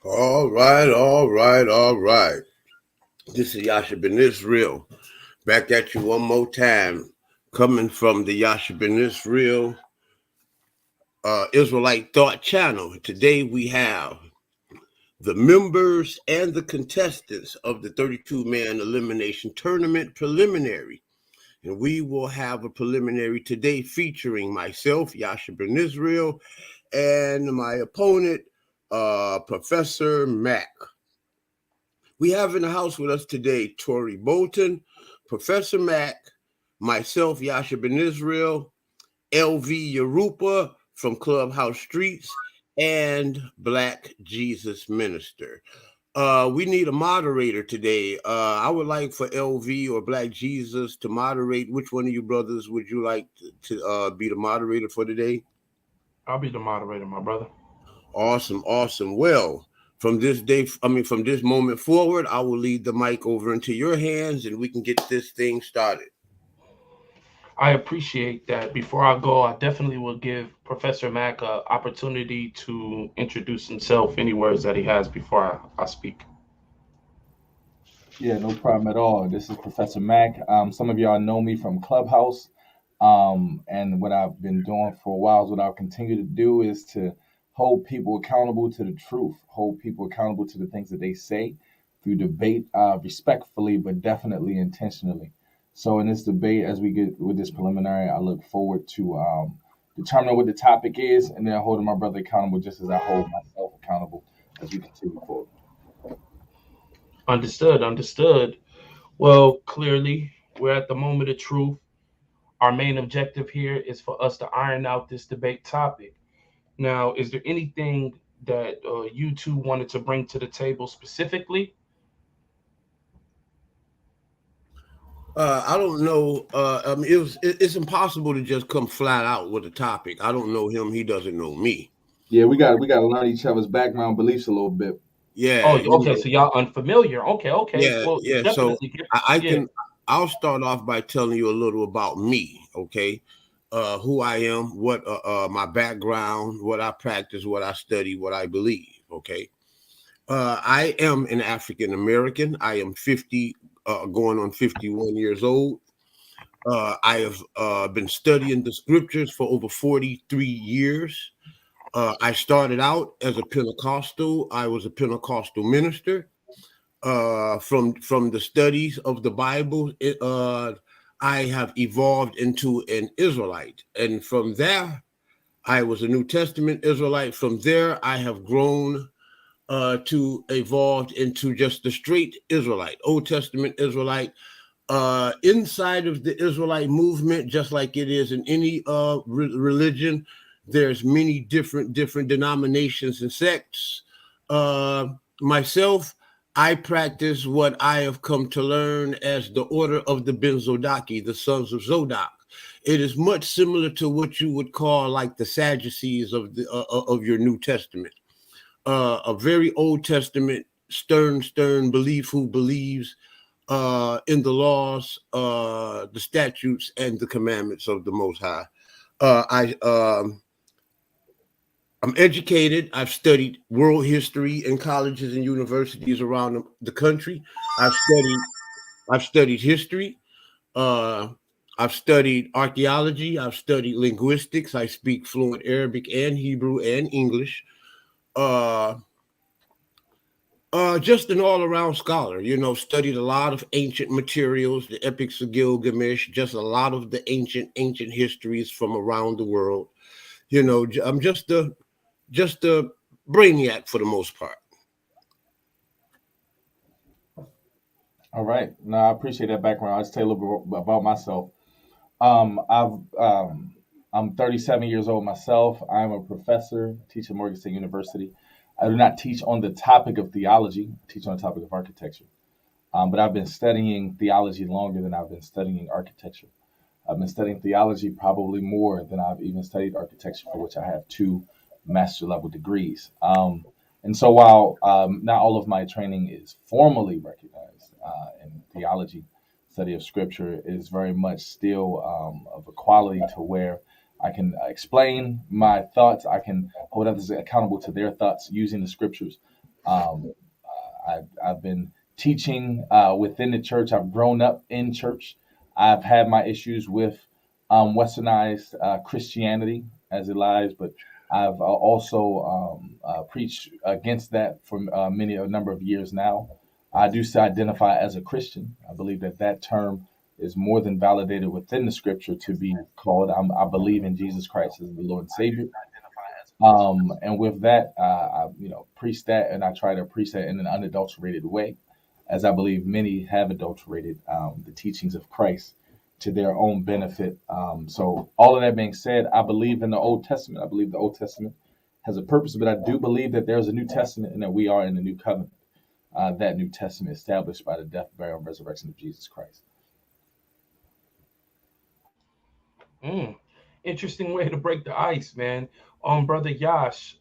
All right, all right, all right. This is Yasha Ben Yishrael. Back at you one more time. Coming from the Yasha Ben Yishrael Israelite Thought Channel. Today we have the members and the contestants of the 32-man elimination tournament preliminary. And we will have a preliminary today featuring myself, Yasha Ben Yishrael, and my opponent, Professor Mac. We have in the house with us today Tori Bolton, Professor Mac, myself, Yasha Ben Yishrael, LV Yarupa from Clubhouse Streets, and Black Jesus Minister. We need a moderator today. I would like for LV or Black Jesus to moderate. Which one of you brothers would you like to be the moderator for today? I'll be the moderator, my brother. Awesome, awesome. Well, from this moment forward, I will lead the mic over into your hands and we can get this thing started. I appreciate that. Before I go, I definitely will give Professor Mack an opportunity to introduce himself, any words that he has before I speak. Yeah, no problem at all. This is Professor Mack. Some of y'all know me from Clubhouse. And what I've been doing for a while, what I'll continue to do is to hold people accountable to the truth, hold people accountable to the things that they say through debate, respectfully, but definitely intentionally. So in this debate, as we get with this preliminary, I look forward to determining what the topic is and then holding my brother accountable just as I hold myself accountable as we continue forward. Understood. Well, clearly, we're at the moment of truth. Our main objective here is for us to iron out this debate topic. Now, is there anything that you two wanted to bring to the table specifically? I don't know. I mean, it's impossible to just come flat out with a topic. I don't know him. He doesn't know me. Yeah, we got to learn each other's background beliefs a little bit. Yeah, Oh, you okay. know. So y'all unfamiliar. Okay, okay. Yeah, Well, yeah. So definitely get. I Yeah. can. I'll start off by telling you a little about me. Okay, who I am, what my background, what I practice, what I study, what I believe. Okay. I am an African American. I am 50, going on 51 years old. I have been studying the scriptures for over 43 years. I started out as a Pentecostal. I was a Pentecostal minister. From the studies of the Bible, I have evolved into an Israelite, and from there, I was a New Testament Israelite. From there, I have grown to evolved into just the straight Israelite, Old Testament Israelite. Inside of the Israelite movement, just like it is in any religion, there's many different denominations and sects. Uh, Myself, I practice what I have come to learn as the order of the Benzodaki, the sons of Zodok. It is much similar to what you would call like the Sadducees of your New Testament. A very Old Testament stern belief who believes in the laws, the statutes, and the commandments of the Most High. I'm educated. I've studied world history in colleges and universities around the country. I've studied. I've studied history. Uh, I've studied archaeology. I've studied linguistics. I speak fluent Arabic and Hebrew and English. Uh, just an all-around scholar, studied a lot of ancient materials, the epics of Gilgamesh, just a lot of the ancient histories from around the world. I'm just a brainiac for the most part. All right. No, I appreciate that background. I'll just tell you a little bit about myself. I'm 37 years old myself. I'm a professor, teach at Morgan State University. I do not teach on the topic of theology. I teach on the topic of architecture. But I've been studying theology longer than I've been studying architecture. I've been studying theology probably more than I've even studied architecture, for which I have two master level degrees. And so while not all of my training is formally recognized in theology, study of scripture is very much still of a quality to where I can explain my thoughts. I can hold others accountable to their thoughts using the scriptures. Um, I've been teaching within the church. I've grown up in church. I've had my issues with westernized Christianity as it lies, but I've also preached against that for a number of years now. I do identify as a Christian. I believe that that term is more than validated within the scripture to be called. I believe in Jesus Christ as the Lord and Savior. And with that, preach that, and I try to preach that in an unadulterated way, as I believe many have adulterated the teachings of Christ to their own benefit. So, all of that being said, I believe in the Old Testament. I believe the Old Testament has a purpose, but I do believe that there's a New Testament and that we are in the New Covenant. That New Testament established by the death, burial, and resurrection of Jesus Christ. Mm, interesting way to break the ice, man. Brother Yash.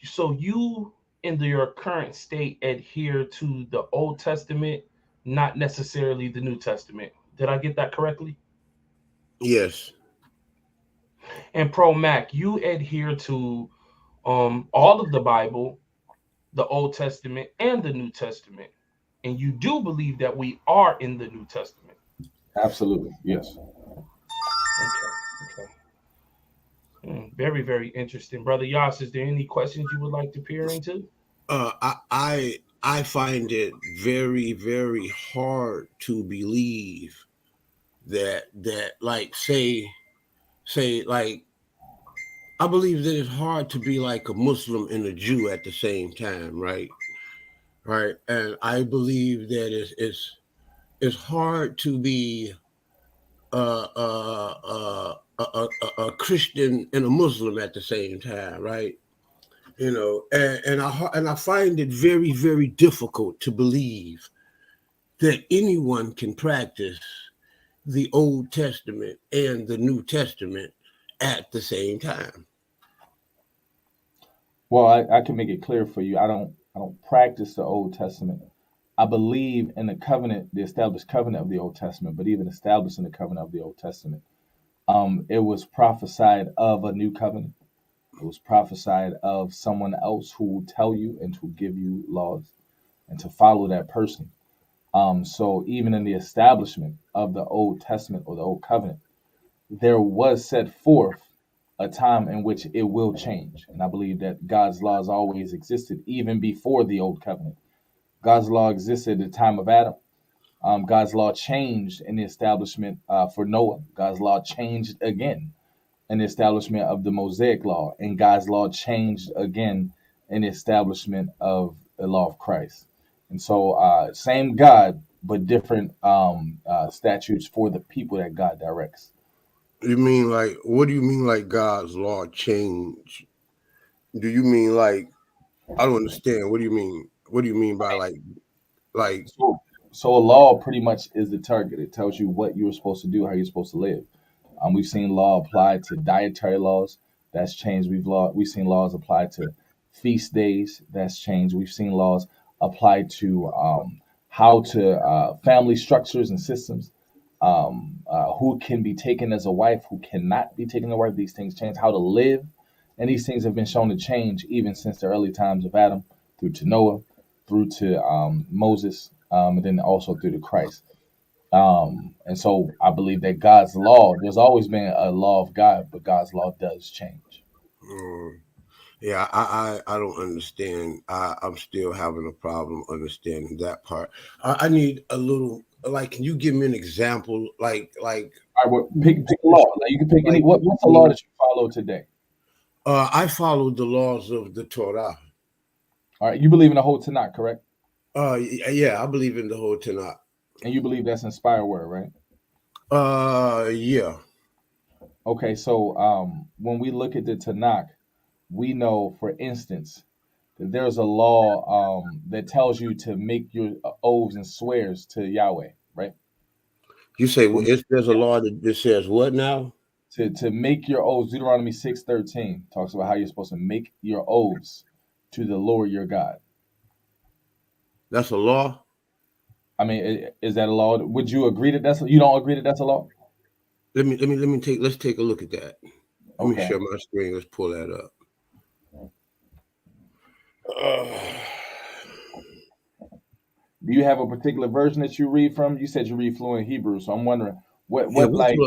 So you in your current state adhere to the Old Testament, not necessarily the New Testament. Did I get that correctly? Yes. And Pro Mac, you adhere to all of the Bible, the Old Testament, and the New Testament. And you do believe that we are in the New Testament. Absolutely, yes. Okay. Okay. Very, very interesting. Brother Yas, is there any questions you would like to peer into? I find it very very hard to believe that like say like I believe that it's hard to be like a Muslim and a Jew at the same time, right? Right, and I believe that it's hard to be a Christian and a Muslim at the same time, right? And I find it very very difficult to believe that anyone can practice the Old Testament and the New Testament at the same time? Well, I can make it clear for you. I don't practice the Old Testament. I believe in the covenant, the established covenant of the Old Testament, but even established in the covenant of the Old Testament, it was prophesied of a new covenant. It was prophesied of someone else who will tell you and to give you laws and to follow that person. So even in the establishment of the Old Testament or the Old Covenant, there was set forth a time in which it will change. And I believe that God's laws always existed even before the Old Covenant. God's law existed at the time of Adam. God's law changed in the establishment for Noah. God's law changed again in the establishment of the Mosaic law. And God's law changed again in the establishment of the law of Christ. And so, same God, but different statutes for the people that God directs. You mean like, what do you mean like God's law change? Do you mean like, I don't understand. What do you mean? What do you mean by like, So, so a law pretty much is the target. It tells you what you're supposed to do, how you're supposed to live. We've seen law applied to dietary laws. That's changed. We've seen laws applied to feast days. That's changed. We've seen laws applied to how to family structures and systems. Who can be taken as a wife, who cannot be taken as a wife. These things change. How to live, and these things have been shown to change even since the early times of Adam, through to Noah, through to Moses, and then also through to Christ. And so I believe that God's law, there's always been a law of God, but God's law does change. mm, yeah, I don't understand. I'm still having a problem understanding that part. I need a little, like, can you give me an example? All right, well, pick a law. Like you can pick any. Like, What's the law that you follow today? I followed the laws of the Torah. All right, you believe in the whole Tanakh, correct? Yeah, I believe in the whole Tanakh. And you believe that's inspired word, right? Yeah. Okay, so when we look at the Tanakh, we know, for instance, that there's a law that tells you to make your oaths and swears to Yahweh, right? You say, well, When there's a law that says what now? to make your oaths, Deuteronomy 6:13 talks about how you're supposed to make your oaths to the Lord your God. That's a law. I mean, is that a law? Would you agree that you don't agree that that's a law? Let's take a look at that. Let me Okay. share my screen. Let's pull that up. Uh, Do you have a particular version that you read from? You said you read fluent Hebrew, so I'm wondering yeah, what like.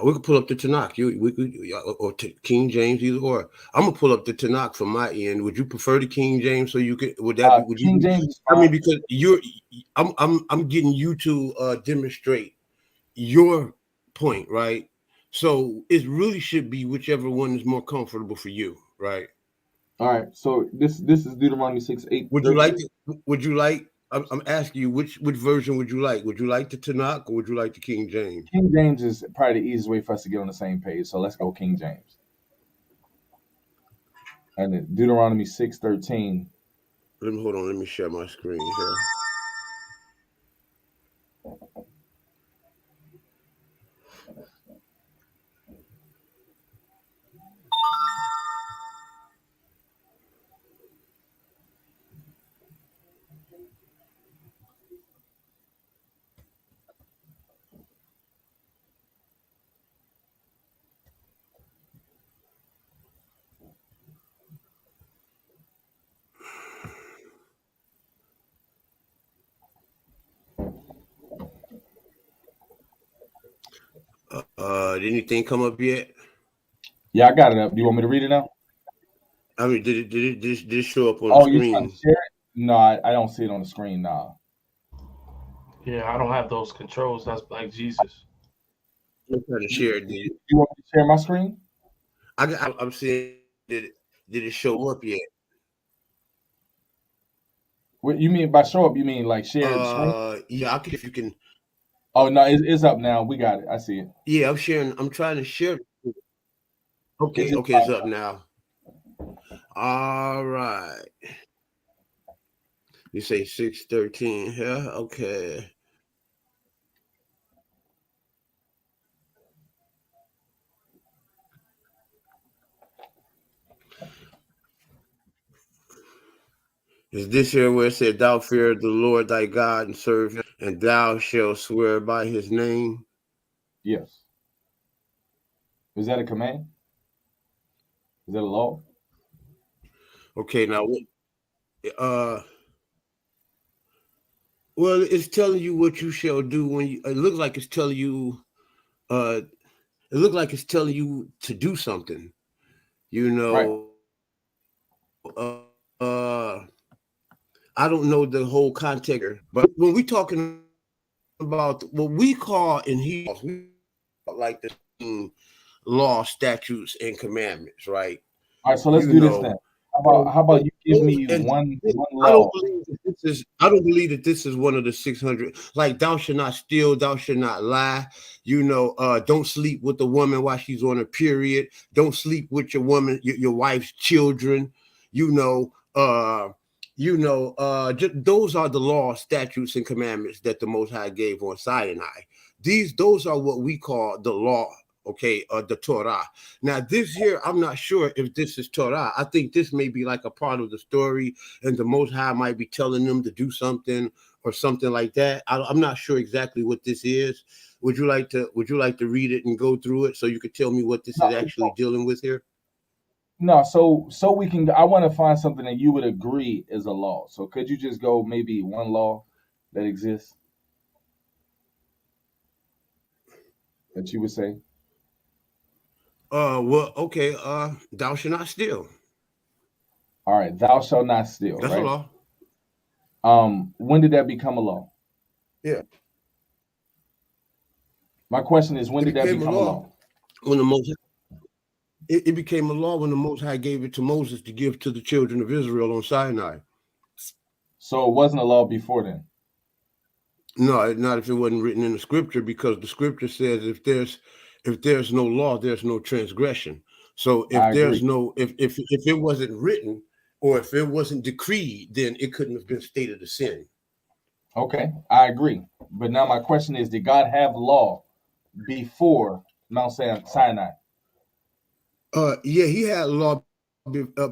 we could pull up the Tanakh. We could, or King James, either or. I'm gonna pull up the Tanakh from my end. Would you prefer the King James? So you could, would that be? Would you King be? James is I mean, fine. because I'm getting you to demonstrate your point, right? So it really should be whichever one is more comfortable for you, right? All right, so this is Deuteronomy 6, 8, Would you 13. like? Would you like? I'm asking you which version would you like? Would you like the Tanakh or would you like the King James? King James is probably the easiest way for us to get on the same page. So let's go King James. And then Deuteronomy 6:13. Let me hold on. Let me share my screen here. Did anything come up yet? Yeah, I got it up. Do you want me to read it now? I mean, did it show up on the Oh, you trying to screen? share it? No, I don't see it on the screen now. Yeah, I don't have those controls. That's like Jesus. I'm trying to share it. You want me to share my screen? I'm saying did it show up yet? What you mean by show up? You mean like share the screen? Yeah. I can if you can. Oh no, it's up now. We got it. I see it. Yeah, I'm sharing. I'm trying to share. It's Okay, just okay, it's up now. All right. You say 6:13 here. Okay. Is this here where it said, "Thou fear the Lord thy God and serve him, and thou shalt swear by his name"? Yes. Is that a command? Is that a law? Okay, now, uh, well, it's telling you what you shall do when you. It looks like it's telling you. Uh, it looks like it's telling you to do something. You Right. know. I don't know the whole context here, but when we talking about what we call in here, we like the law, statutes, and commandments, right? All right. So let's You do this then. know, so How about you give those me and one I don't law? believe that this is. I don't believe that this is one of the 600. Like, thou shalt not steal, thou shalt not lie. You know, don't sleep with the woman while she's on her period. Don't sleep with your woman, your wife's children. You know, those are the laws, statutes, and commandments that the Most High gave on Sinai. Those are what we call the law. Okay, the Torah. Now, this here, I'm not sure if this is Torah. I think this may be like a part of the story, and the Most High might be telling them to do something or something like that. I'm not sure exactly what this is. Would you like to read it and go through it so you could tell me what this is No, actually dealing with here? no. So we can. I want to find something that you would agree is a law. So could you just go maybe one law that exists that you would say? Well, okay. Thou shalt not steal. All right. Thou shalt not steal. That's a Right. law. When did that become a law? Yeah, My question is, when it did that became a become a law law? when the Most. It became a law when the Most High gave it to Moses to give to the children of Israel on Sinai. So it wasn't a law before then. No, not if it wasn't written in the scripture, because the scripture says if there's no law, there's no transgression. So if I there's agree. no if it wasn't written or if it wasn't decreed, then it couldn't have been stated a sin. Okay, I agree. But now my question is, did God have law before Mount Sinai? Yeah, he had law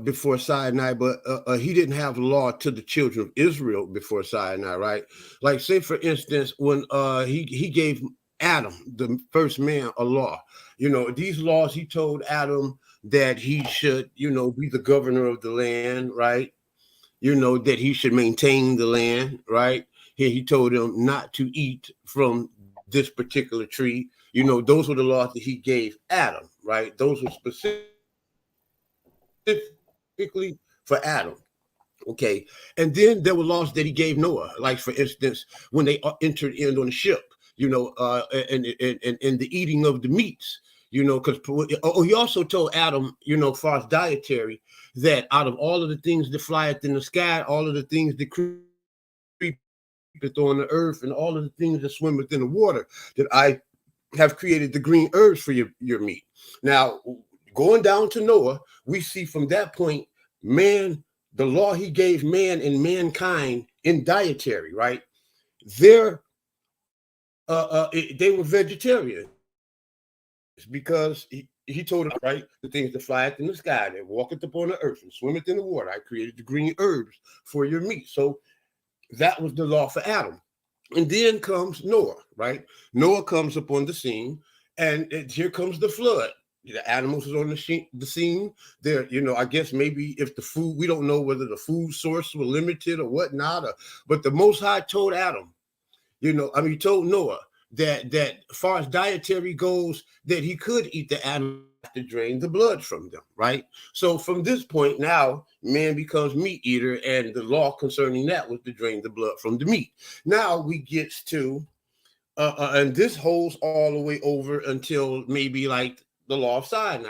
before Sinai, but he didn't have law to the children of Israel before Sinai, right? Like, say for instance, when he gave Adam, the first man, a law. You know, these laws, he told Adam that he should, be the governor of the land, right? That he should maintain the land, right? Here he told him not to eat from this particular tree. Those were the laws that he gave Adam, right? Those were specifically for Adam. Okay. And then there were laws that he gave Noah, like for instance, when they entered in on the ship, and the eating of the meats, because he also told Adam, as far as dietary, that out of all of the things that flyeth in the sky, all of the things that creepeth on the earth, and all of the things that swim within the water, that I have created the green herbs for your meat. Now, going down to Noah, we see from that point, man, the law he gave man and mankind in dietary, right? They're they were vegetarians because he told them, right, the things that flyeth in the sky, that walketh upon the earth and swimmeth in the water. I created the green herbs for your meat. So that was the law for Adam. And then comes Noah, right? Noah comes upon the scene, and here comes the flood. The animals is on the scene. There, I guess maybe if the food, we don't know whether the food source were limited or whatnot, but the Most High told Adam, he told Noah that as far as dietary goes, that he could eat the animals to drain the blood from them, right? So from this point now, man becomes meat eater, and the law concerning that was to drain the blood from the meat. Now we get to, and this holds all the way over until maybe like the law of Sinai.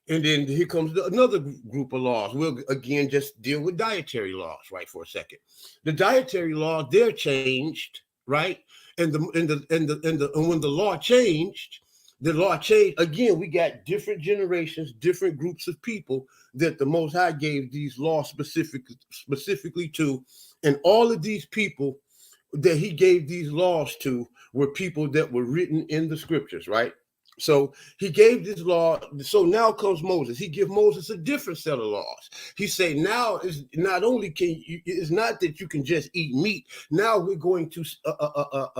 And then here comes another group of laws. We'll again just deal with dietary laws, right, for a second. The dietary law, they're changed, right? And when the law changed again. We got different generations, different groups of people that the Most High gave these laws specifically to, and all of these people that he gave these laws to were people that were written in the scriptures, right? So he gave this law. So now comes Moses. He give Moses a different set of laws. He say now is not only can you, it's not that you can just eat meat. Now we're going to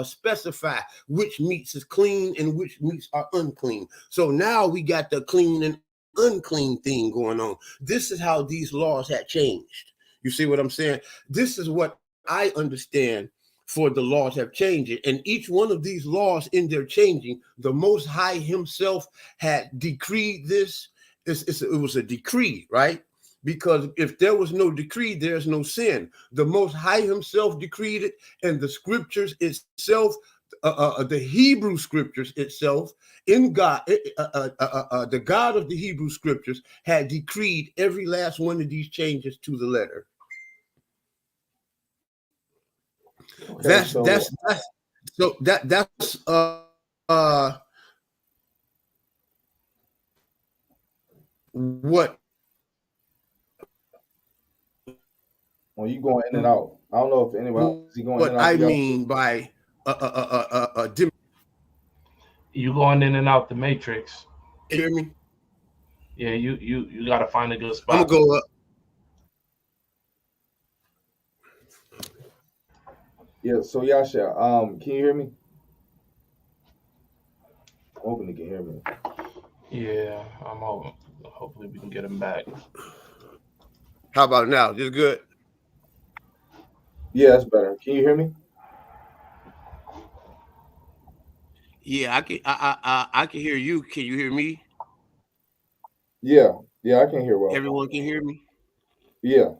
specify which meats is clean and which meats are unclean. So now we got the clean and unclean thing going on. This is how these laws had changed. You see what I'm saying? This is what I understand for the laws have changed. And each one of these laws in their changing, the Most High himself had decreed this. It was a decree, right? Because if there was no decree, there's no sin. The Most High himself decreed it, and the scriptures itself, the Hebrew scriptures itself, in God, the God of the Hebrew scriptures had decreed every last one of these changes to the letter. Okay, That's so that's so that's what well, you going in and out. I don't know if anyone else is he going in what and out I for y'all. mean by You going in and out the matrix. hear me? Yeah, you got to find a good I'm gonna spot. go up. Yeah, so Yasha, can you hear me? I'm hoping you can hear me. Yeah, I'm hoping. Hopefully, we can get him back. How about now? This good? Yeah, that's better. Can you hear me? Yeah, I can. I can hear you. Can you hear me? Yeah, yeah, I can hear well. Everyone can hear me. Yeah.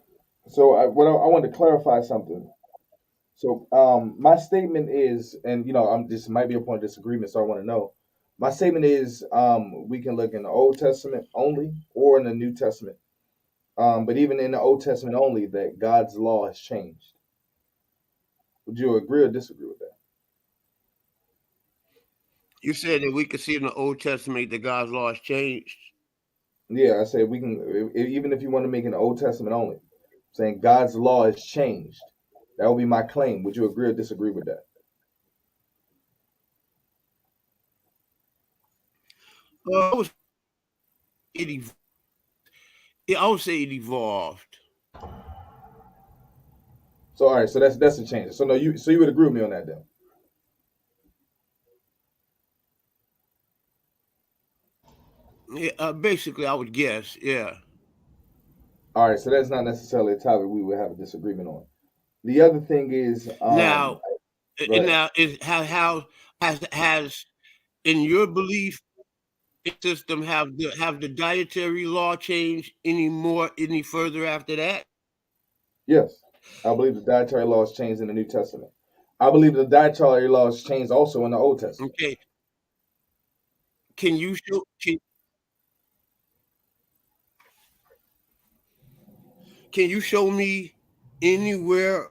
So I wanted to clarify something. So my statement is, and I'm this might be a point of disagreement, so I want to know. My statement is, we can look in the Old Testament only or in the New Testament. But even in the Old Testament only, that God's law has changed. Would you agree or disagree with that? You said that we could see in the Old Testament that God's law has changed. Yeah, I say we can, even if you want to make it in the Old Testament only, saying God's law has changed. That would be my claim. Would you agree or disagree with that? I would it. Yeah, I would say it evolved. So all right, so that's a change. So no, you would agree with me on that then. Yeah, basically, I would guess. Yeah. All right, so that's not necessarily a topic we would have a disagreement on. The other thing is, Now, go ahead. now is how has in your belief system have the dietary law changed any further after that? Yes, I believe the dietary laws changed in the New Testament. I believe the dietary laws changed also in the Old Testament. Okay. Can you show can you show me anywhere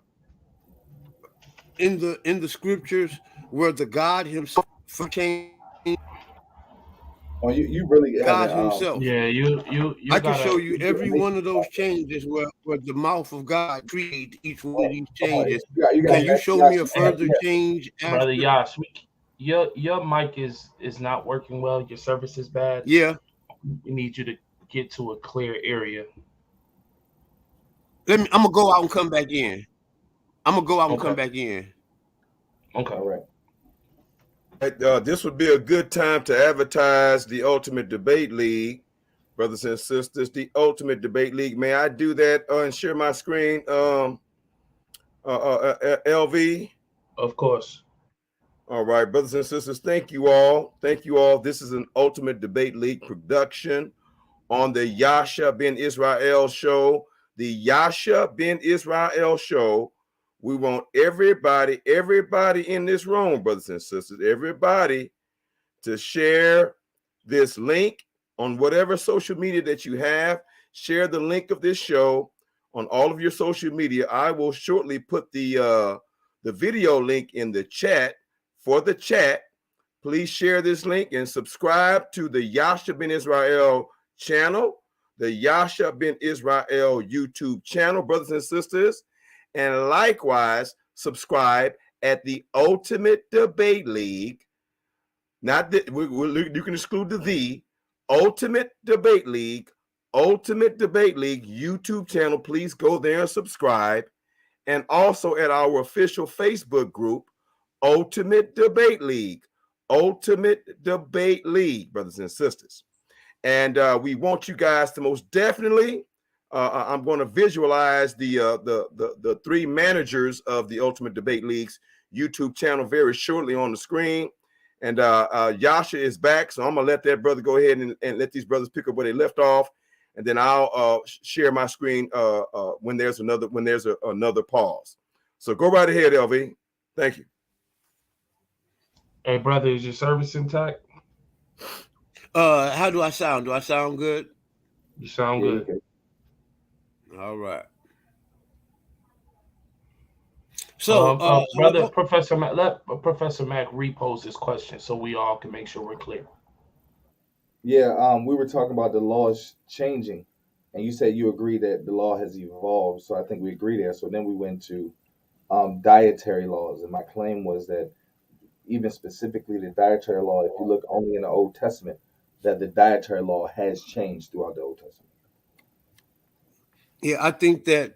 in the scriptures where the God himself changed Oh, you really God haven't. himself? Yeah, you I can show gotta. you every one of those changes where the mouth of God created each one of these changes. You got Can you show me a yeah, further change Brother after? Yash, your mic is not working well. Your service is bad. Yeah. We need you to get to a clear area. I'm gonna go out and come back in. I'm gonna go out and Okay. come back in. Okay. all right. This would be a good time to advertise the Ultimate Debate League, brothers and sisters. The Ultimate Debate League. May I do that and share my screen, LV? Of course. All right, brothers and sisters, thank you all. Thank you all. This is an Ultimate Debate League production on the Yasha Ben Yishrael show. The Yasha Ben Yishrael show. We want everybody in this room, brothers and sisters, everybody to share this link on whatever social media that you have. Share the link of this show on all of your social media. I will shortly put the video link in the chat for the chat. Please share this link and subscribe to the Yasha Ben Yishrael channel, the Yasha Ben Yishrael YouTube channel, brothers and sisters. And likewise, subscribe at the Ultimate Debate League not that you can exclude the Ultimate Debate League, Ultimate Debate League YouTube channel. Please go there and subscribe. And also at our official Facebook group, Ultimate Debate League, Ultimate Debate League, brothers and sisters. And we want you guys to most definitely. I'm going to visualize the three managers of the Ultimate Debate League's YouTube channel very shortly on the screen. And Yasha is back, so I'm gonna let that brother go ahead and let these brothers pick up where they left off, and then I'll share my screen when there's another pause. So go right ahead, LV. Thank you. Hey, brother, is your service intact? How do I sound? Do I sound good? You sound good. Okay. All right. So, brother, Professor Mac, let Professor Mac repose this question so we all can make sure we're clear. Yeah, we were talking about the laws changing, and you said you agree that the law has evolved. So I think we agree there. So then we went to dietary laws, and my claim was that even specifically the dietary law, if you look only in the Old Testament, that the dietary law has changed throughout the Old Testament. yeah, I think that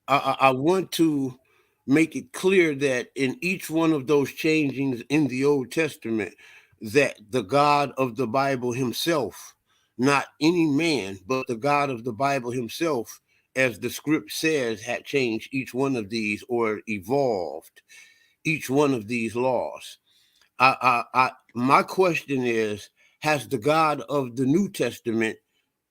I want to make it clear that in each one of those changings in the Old Testament, that the God of the Bible himself, not any man, but the God of the Bible himself, as the script says, had changed each one of these or evolved each one of these laws. My question is, has the God of the New Testament,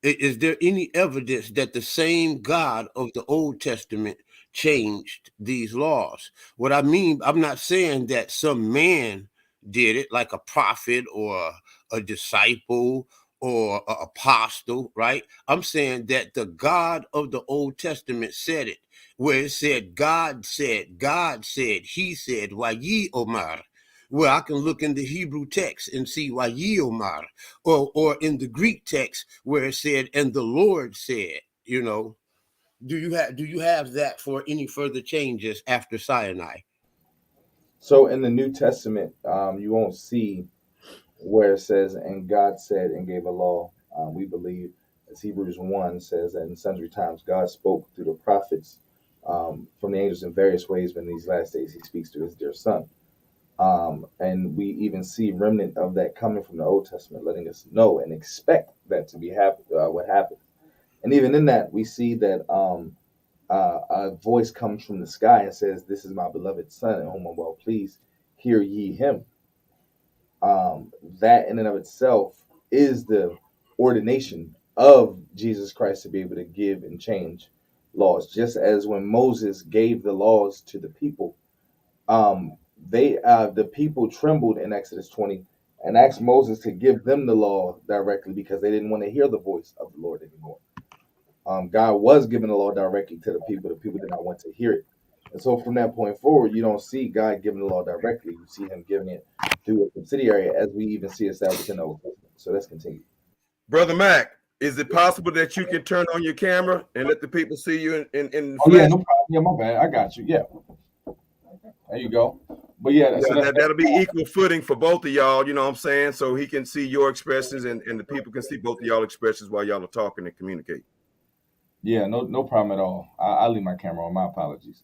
is there any evidence that the same God of the Old Testament changed these laws? What I mean, I'm not saying that some man did it, like a prophet or a disciple or an apostle, right? I'm saying that the God of the Old Testament said it, where it said, God said, he said, Wayi Omar. Well, I can look in the Hebrew text and see Wayi Omar, or in the Greek text where it said, and the Lord said, do you have that for any further changes after Sinai? So in the New Testament, you won't see where it says, and God said and gave a law. We believe, as Hebrews 1 says, that in sundry times God spoke through the prophets from the angels in various ways, but in these last days he speaks to his dear son. And we even see remnant of that coming from the Old Testament, letting us know and expect that to be what happened. And even in that, we see that a voice comes from the sky and says, "This is my beloved son, in whom I'm well pleased. Hear ye him." That in and of itself is the ordination of Jesus Christ to be able to give and change laws. Just as when Moses gave the laws to the people, the people trembled in Exodus 20 and asked Moses to give them the law directly because they didn't want to hear the voice of the Lord anymore. God was giving the law directly to the people. The people did not want to hear it. And so from that point forward, you don't see God giving the law directly. You see him giving it through a subsidiary, as we even see established in the Old Testament. So let's continue. Brother Mac, is it possible that you can turn on your camera and let the people see you in Oh, yeah, flesh? no problem. Yeah, my bad. I got you. Yeah. There you go. But yeah, so Yeah, that'll be equal footing for both of y'all, you know what I'm saying? So he can see your expressions and the people can see both of y'all expressions while y'all are talking and communicate. yeah, no problem at all. I'll leave my camera on. My apologies.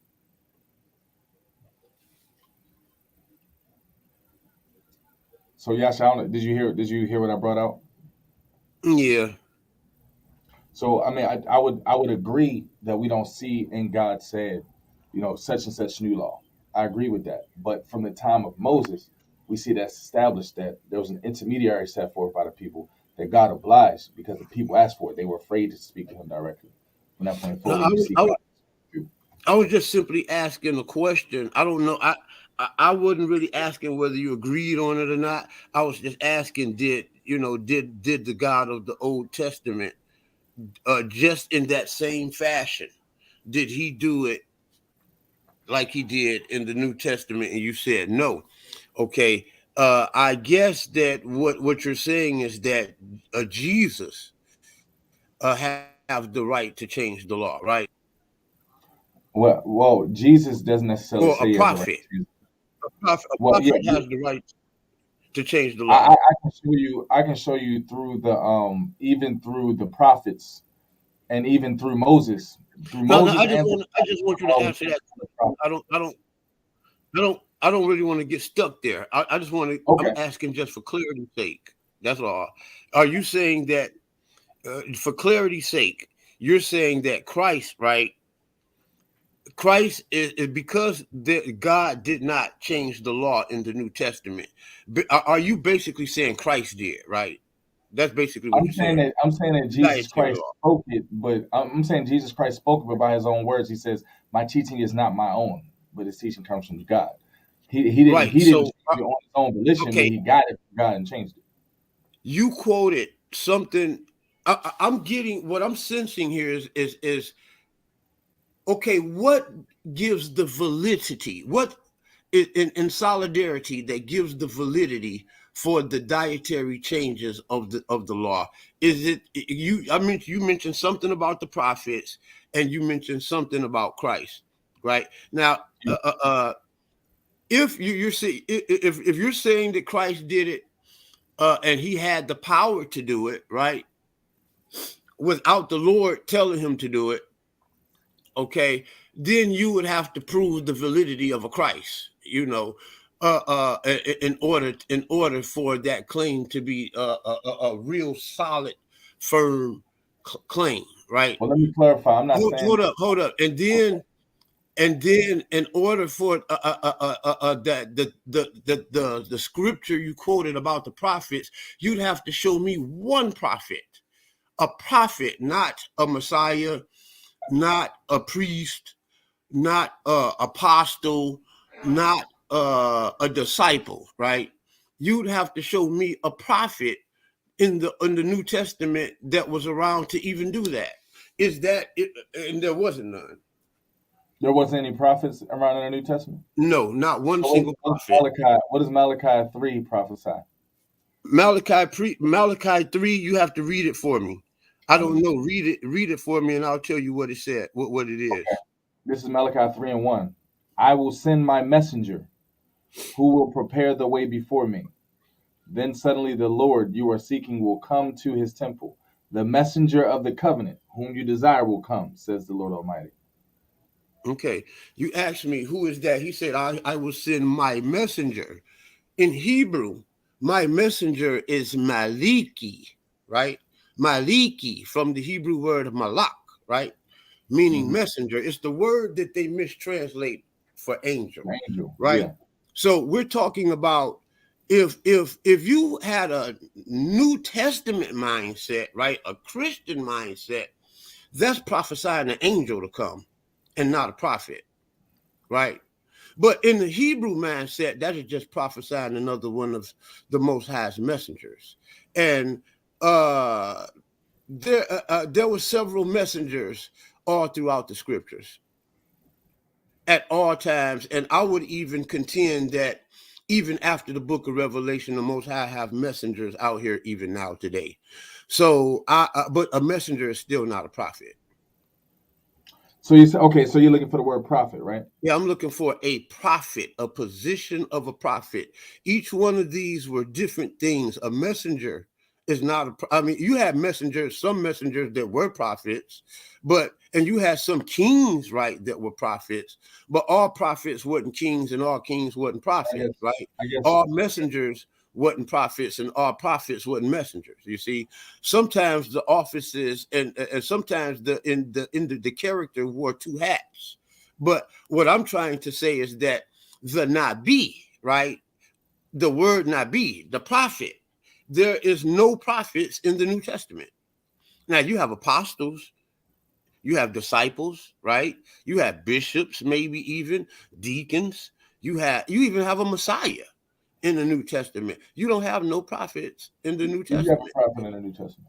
So Yasha, did you hear what I brought out? Yeah. So I mean, I would agree that we don't see in God said, such and such new law. I agree with that. But from the time of Moses, we see that's established that there was an intermediary set forth by the people that God obliged because the people asked for it. They were afraid to speak to him directly. From that point No, forward, you see God. I was just simply asking a question. I don't know. I wasn't really asking whether you agreed on it or not. I was just asking, did the God of the Old Testament, just in that same fashion, did he do it like he did in the New Testament? And you said no. Okay. I guess that what you're saying is that Jesus have the right to change the law, right? Well, Jesus doesn't necessarily Or a say he has the right prophet. to. A Well, yeah, prophet has the right. to change the I law? can show you. I can show you through the even through the prophets and even through Moses, No, no, and I just want you to answer that. the prophets. I don't, I don't, I don't really want to get stuck there. I just want to. I'm Okay, asking just for clarity's sake. That's all. Are you saying that for clarity's sake, you're saying that Christ, right? Christ is because God did not change the law in the New Testament. Are you basically saying Christ did, right? That's basically what you're saying. I'm saying that Jesus Dietary Christ law. spoke it, but I'm saying Jesus Christ spoke of it by his own words. He says, "My teaching is not my own, but his teaching comes from God." Right. He didn't So, change it on his own volition, but okay, he got it from God and changed it. you quoted something. I'm getting what I'm sensing here is okay. What gives the validity? What in solidarity that gives the validity for the dietary changes of the law? Is it you? I mean, you mentioned something about the prophets, and you mentioned something about Christ, right? Now, if you're saying if you're saying that Christ did it, and he had the power to do it, right, without the Lord telling him to do it, okay, then you would have to prove the validity of a Christ, in order for that claim to be a real solid, firm claim, right? Well, let me clarify. I'm not saying Hold up, and then in order for that the scripture you quoted about the prophets, you'd have to show me one prophet, a prophet, not a Messiah, not a priest, not a apostle, not a disciple, right? You'd have to show me a prophet in the New Testament that was around to even do that. Is that it? And there wasn't none. there wasn't any prophets around in the New Testament. No, not one So single prophet. What does Malachi 3 prophesy? Malachi 3, you have to read it for me. I Let don't me, know. Read it for me, and I'll tell you what it said, what it okay, is. this is Malachi 3 and 1. I will send my messenger who will prepare the way before me. Then suddenly the Lord you are seeking will come to his temple. The messenger of the covenant, whom you desire, will come, says the Lord Almighty. Okay. You asked me, who is that? He said, I will send my messenger. In Hebrew, my messenger is Maliki, right? Maliki, from the Hebrew word malak, right? Meaning Mm-hmm. messenger. It's the word that they mistranslate for angel, Angel, right? yeah. So we're talking about if you had a New Testament mindset, right, a Christian mindset, that's prophesying an angel to come and not a prophet, right? But in the Hebrew mindset, that is just prophesying another one of the Most High's messengers. And uh, there were several messengers all throughout the scriptures at all times. And I would even contend that even after the book of Revelation, the Most High have messengers out here even now today. So, but a messenger is still not a prophet. So you say, okay, so you're looking for the word prophet, right? Yeah, I'm looking for a prophet, a position of a prophet. Each one of these were different things. A messenger is not I mean, you had messengers, some messengers that were prophets, and you had some kings, right, that were prophets, but all prophets wasn't kings and all kings wasn't I prophets, guess, right? I guess, All messengers wasn't prophets and all prophets wasn't messengers. You see, sometimes the offices and sometimes the character wore two hats. But what I'm trying to say is that the Nabi, right? The word Nabi, the prophet, there is no prophets in the New Testament. Now you have apostles, you have disciples, right? You have bishops, maybe even deacons. You even have a Messiah in the New Testament. You don't have no prophets in the New you have Testament. a prophet in the New Testament.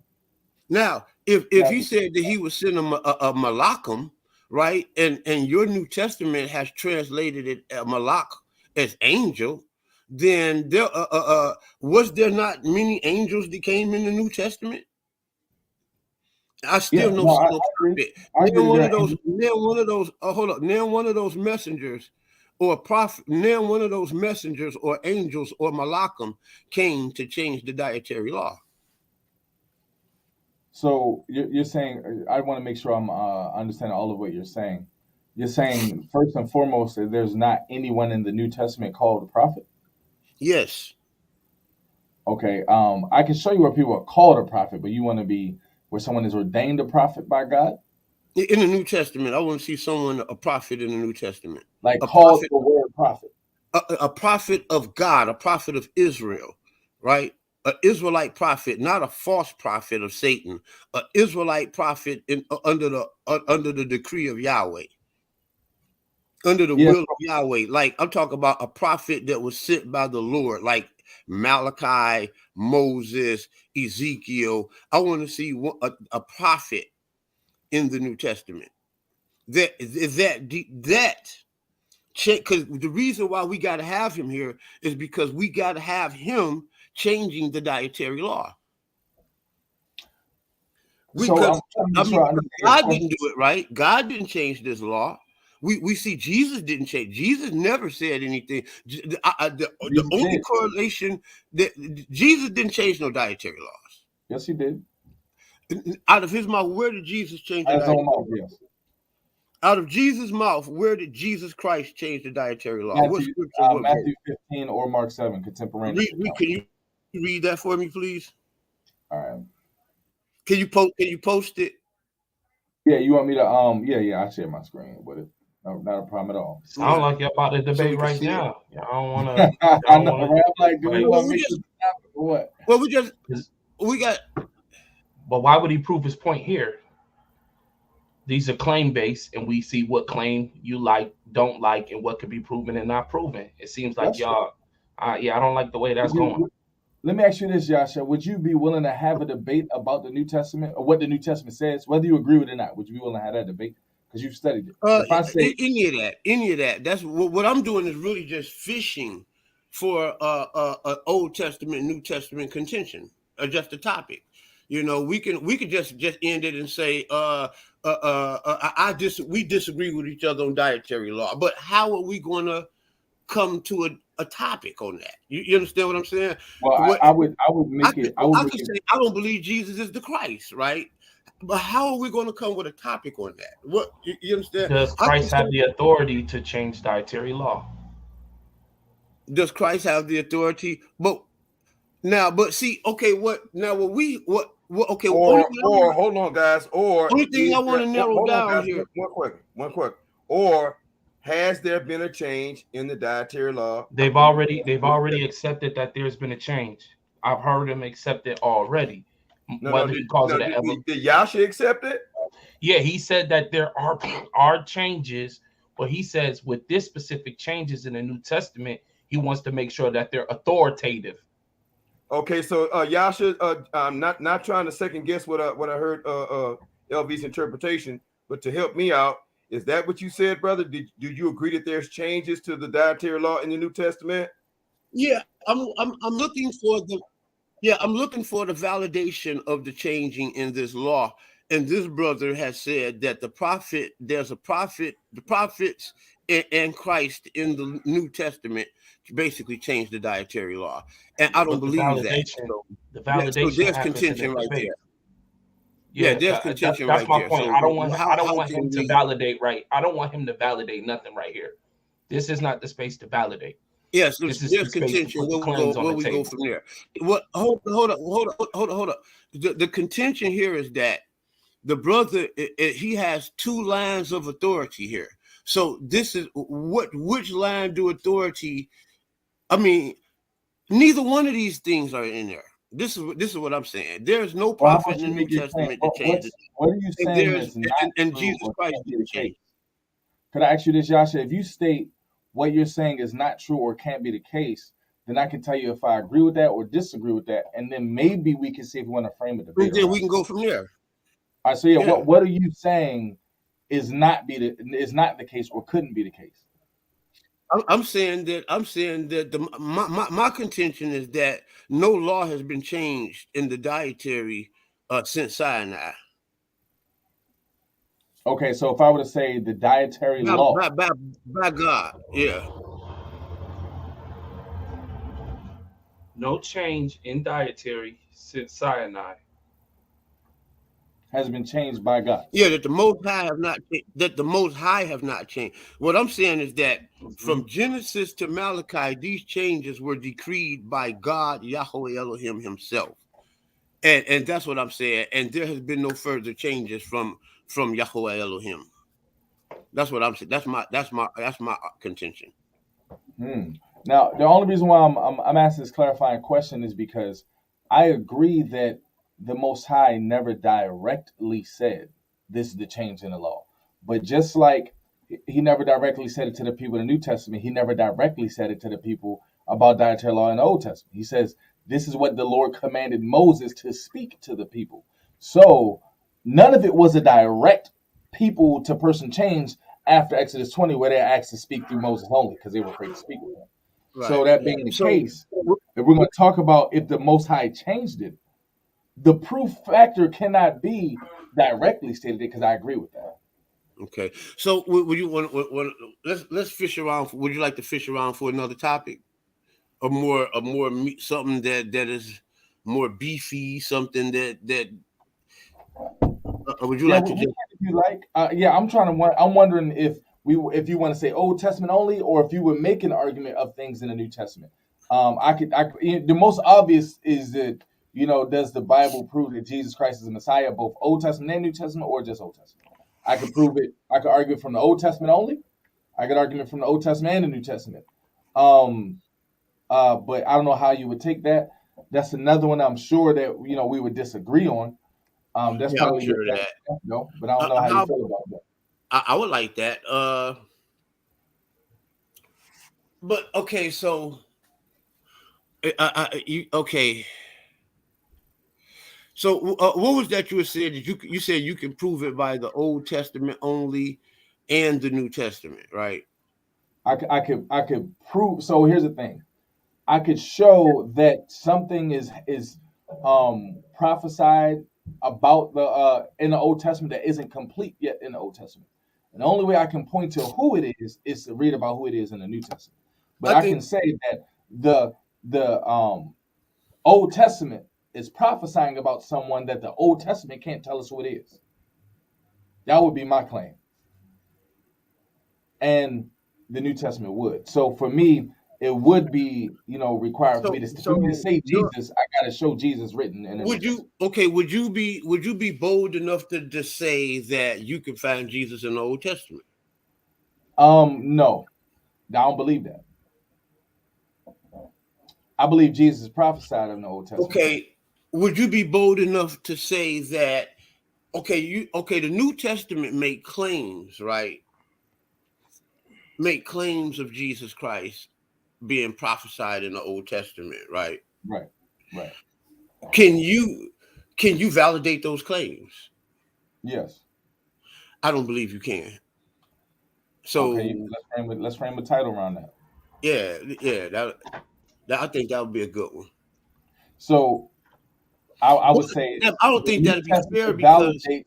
Now, if Now, he said that he was sending a Malachim, right, and your New Testament has translated it Malach as angel, then there was there not many angels that came in the New Testament? I yeah, still know no, see I no agree. prophet. I agree that there are angels. Name one of those. Hold up. Name one of those messengers or a prophet, now one of those messengers or angels or malachim came to change the dietary law. So you're saying, I want to make sure I'm understanding all of what you're saying. You're saying first and foremost that there's not anyone in the New Testament called a prophet. Yes. Okay. I can show you where people are called a prophet, but you want to be where someone is ordained a prophet by God. In the New Testament, I want to see someone, a prophet in the New Testament, Like a called prophet, the word prophet. a prophet of God, a prophet of Israel, right? An Israelite prophet, not a false prophet of Satan. An Israelite prophet under the decree of Yahweh, under the Yes. will of Yahweh. Like I'm talking about a prophet that was sent by the Lord, like Malachi, Moses, Ezekiel. I want to see a prophet in the New Testament. That because the reason why we got to have him here is because we got to have him changing the dietary law. Because I mean, God didn't do it, right? God didn't change this law. We see Jesus didn't change. Jesus never said anything. The only correlation that Jesus didn't change no dietary laws. Yes, he did. Out of his mouth, where did Jesus change the dietary law? Yes. Out of Jesus' mouth, where did Jesus Christ change the dietary law? Matthew, Matthew 15 or Mark 7, contemporaneous. Can you read that for me, please? All right. Can you post it? Yeah, you want me to yeah, I share my screen with it. No, not a problem at all. Sound like y'all about to debate right now. Y'all don't want to. I know, right? I'm like, do we want to make this happen or what? Well, we got. But why would he prove his point here? These are claim based, and we see what claim you like, don't like, and what could be proven and not proven. It seems like y'all, I don't like the way that's going. Let me ask you this, Yasha. Would you be willing to have a debate about the New Testament or what the New Testament says, whether you agree with it or not? Would you be willing to have that debate? Because you've studied it. If I say any of that, that's what I'm doing is really just fishing for Old Testament, New Testament contention, or just a topic. You know, we could just end it and say, we disagree with each other on dietary law, but how are we going to come to a topic on that? You understand what I'm saying? Well, I would make it. I would say I don't believe Jesus is the Christ, right? But how are we going to come with a topic on that? What you understand? Does Christ have the authority to change dietary law? Does Christ have the authority? But see, okay, okay. Or hold on, guys. Or only thing I want to narrow down here. One quick. Or has there been a change in the dietary law? They've already accepted that there's been a change. I've heard them accept it already. Did Yasha accept it? Yeah, he said that there are changes, but he says with this specific changes in the New Testament, he wants to make sure that they're authoritative. Okay, so Yasha, I'm not trying to second guess what I heard LV's interpretation, but to help me out, is that what you said, brother? Do you agree that there's changes to the dietary law in the New Testament? Yeah, I'm looking for the validation of the changing in this law. And this brother has said that the prophets and Christ in the New Testament basically changed the dietary law. And I don't believe that. So, the validation there's contention right there. Yeah, there's contention that's my point. So I don't want him to validate, right? I don't want him to validate nothing right here. This is not the space to validate. Yes, there's contention. Where we go from there? What? Hold up. The contention here is that the brother he has two lines of authority here. So this is which line do authority? I mean, neither one of these things are in there. This is what I'm saying. There's no prophet in the New Testament that changes. What are you saying? And Jesus Christ didn't change. Could I ask you this, Yasha? If you state what you're saying is not true or can't be the case, then I can tell you if I agree with that or disagree with that, and then maybe we can see if we want to frame a debate. Then we can go from there. All right. So what are you saying is not the case or couldn't be the case? I'm saying that my contention is that no law has been changed in the dietary since Sinai. Okay, so if I were to say the dietary by, law, by God. Yeah. No change in dietary since Sinai. has been changed by God. Yeah, that the Most High have not that the Most High have not changed. What I'm saying is that from Genesis to Malachi, these changes were decreed by God, Yahweh Elohim Himself, and that's what I'm saying. And there has been no further changes from Yahweh Elohim. That's what I'm saying. That's my contention. Now, the only reason why I'm asking this clarifying question is because I agree that the Most High never directly said this is the change in the law. But just like he never directly said it to the people in the New Testament, he never directly said it to the people about dietary law in the Old Testament. He says, this is what the Lord commanded Moses to speak to the people. So none of it was a direct people to person change after Exodus 20, where they're asked to speak through Moses only because they were afraid to speak with him. So Right. that being the So case, if we're going to talk about if the Most High changed it, the proof factor cannot be directly stated because I agree with that. okay. So would you want let's fish around? Would you like to fish around for another topic? A more something that is more beefy, something that would you Yeah, like to just if you like. Yeah, I'm wondering if you want to say Old Testament only, or if you would make an argument of things in the New Testament. The most obvious is that does the Bible prove that Jesus Christ is the Messiah, both Old Testament and New Testament, or just Old Testament? I could prove it. I could argue it from the Old Testament only. I could argue it from the Old Testament and the New Testament. But I don't know how you would take that. That's another one I'm sure that we would disagree on. That's yeah, I'm probably the sure of best, that. but I don't know how you How feel about that. I would like that. But okay, so okay. So what was that you were saying? That you said you can prove it by the Old Testament only and the New Testament, right? I could prove. So here's the thing. I could show that something is prophesied about the in the Old Testament that isn't complete yet in the Old Testament. And the only way I can point to who it is to read about who it is in the New Testament. But I I can think say that the Old Testament is prophesying about someone that the Old Testament can't tell us who it is. That would be my claim. And the New Testament would. So for me, it would be, required for me to say Jesus. I got to show Jesus written in the New Testament. would you be bold enough to say that you can find Jesus in the Old Testament? No, I don't believe that. I believe Jesus prophesied in the Old Testament. Okay, would you be bold enough to say that? The New Testament make claims, right? Make claims of Jesus Christ being prophesied in the Old Testament, right? Right, right. Can you validate those claims? Yes. I don't believe you can. So Okay, let's frame a title around that. yeah, that I think that would be a good one. So I would say I don't the think New that'd be fair Testament because validates.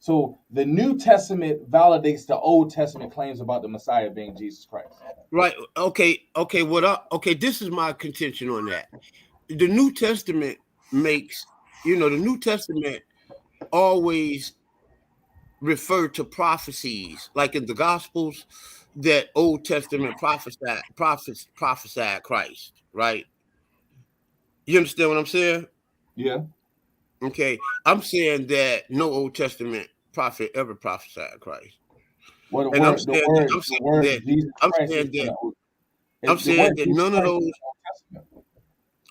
So the New Testament validates the Old Testament claims about the Messiah being Jesus Christ. right. Okay. This is my contention on that. The New Testament makes the New Testament always refer to prophecies, like in the Gospels, that Old Testament prophesied Christ, right? You understand what I'm saying? Yeah. Okay, I'm saying that no Old Testament prophet ever prophesied Christ, Well, and the word Jesus I'm Christ is saying in that the Old. I'm The saying word that Jesus none of Christ is those. in the Old Testament.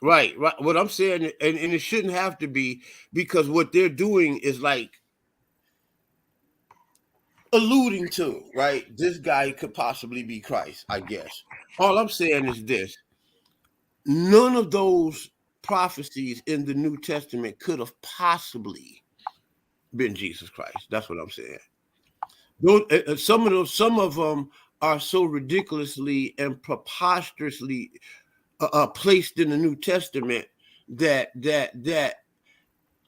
Right. What I'm saying, and it shouldn't have to be, because what they're doing is like alluding to, right? This guy could possibly be Christ, I guess. All I'm saying is this: none of those prophecies in the New Testament could have possibly been Jesus Christ. That's what I'm saying. Some of them are so ridiculously and preposterously placed in the New Testament that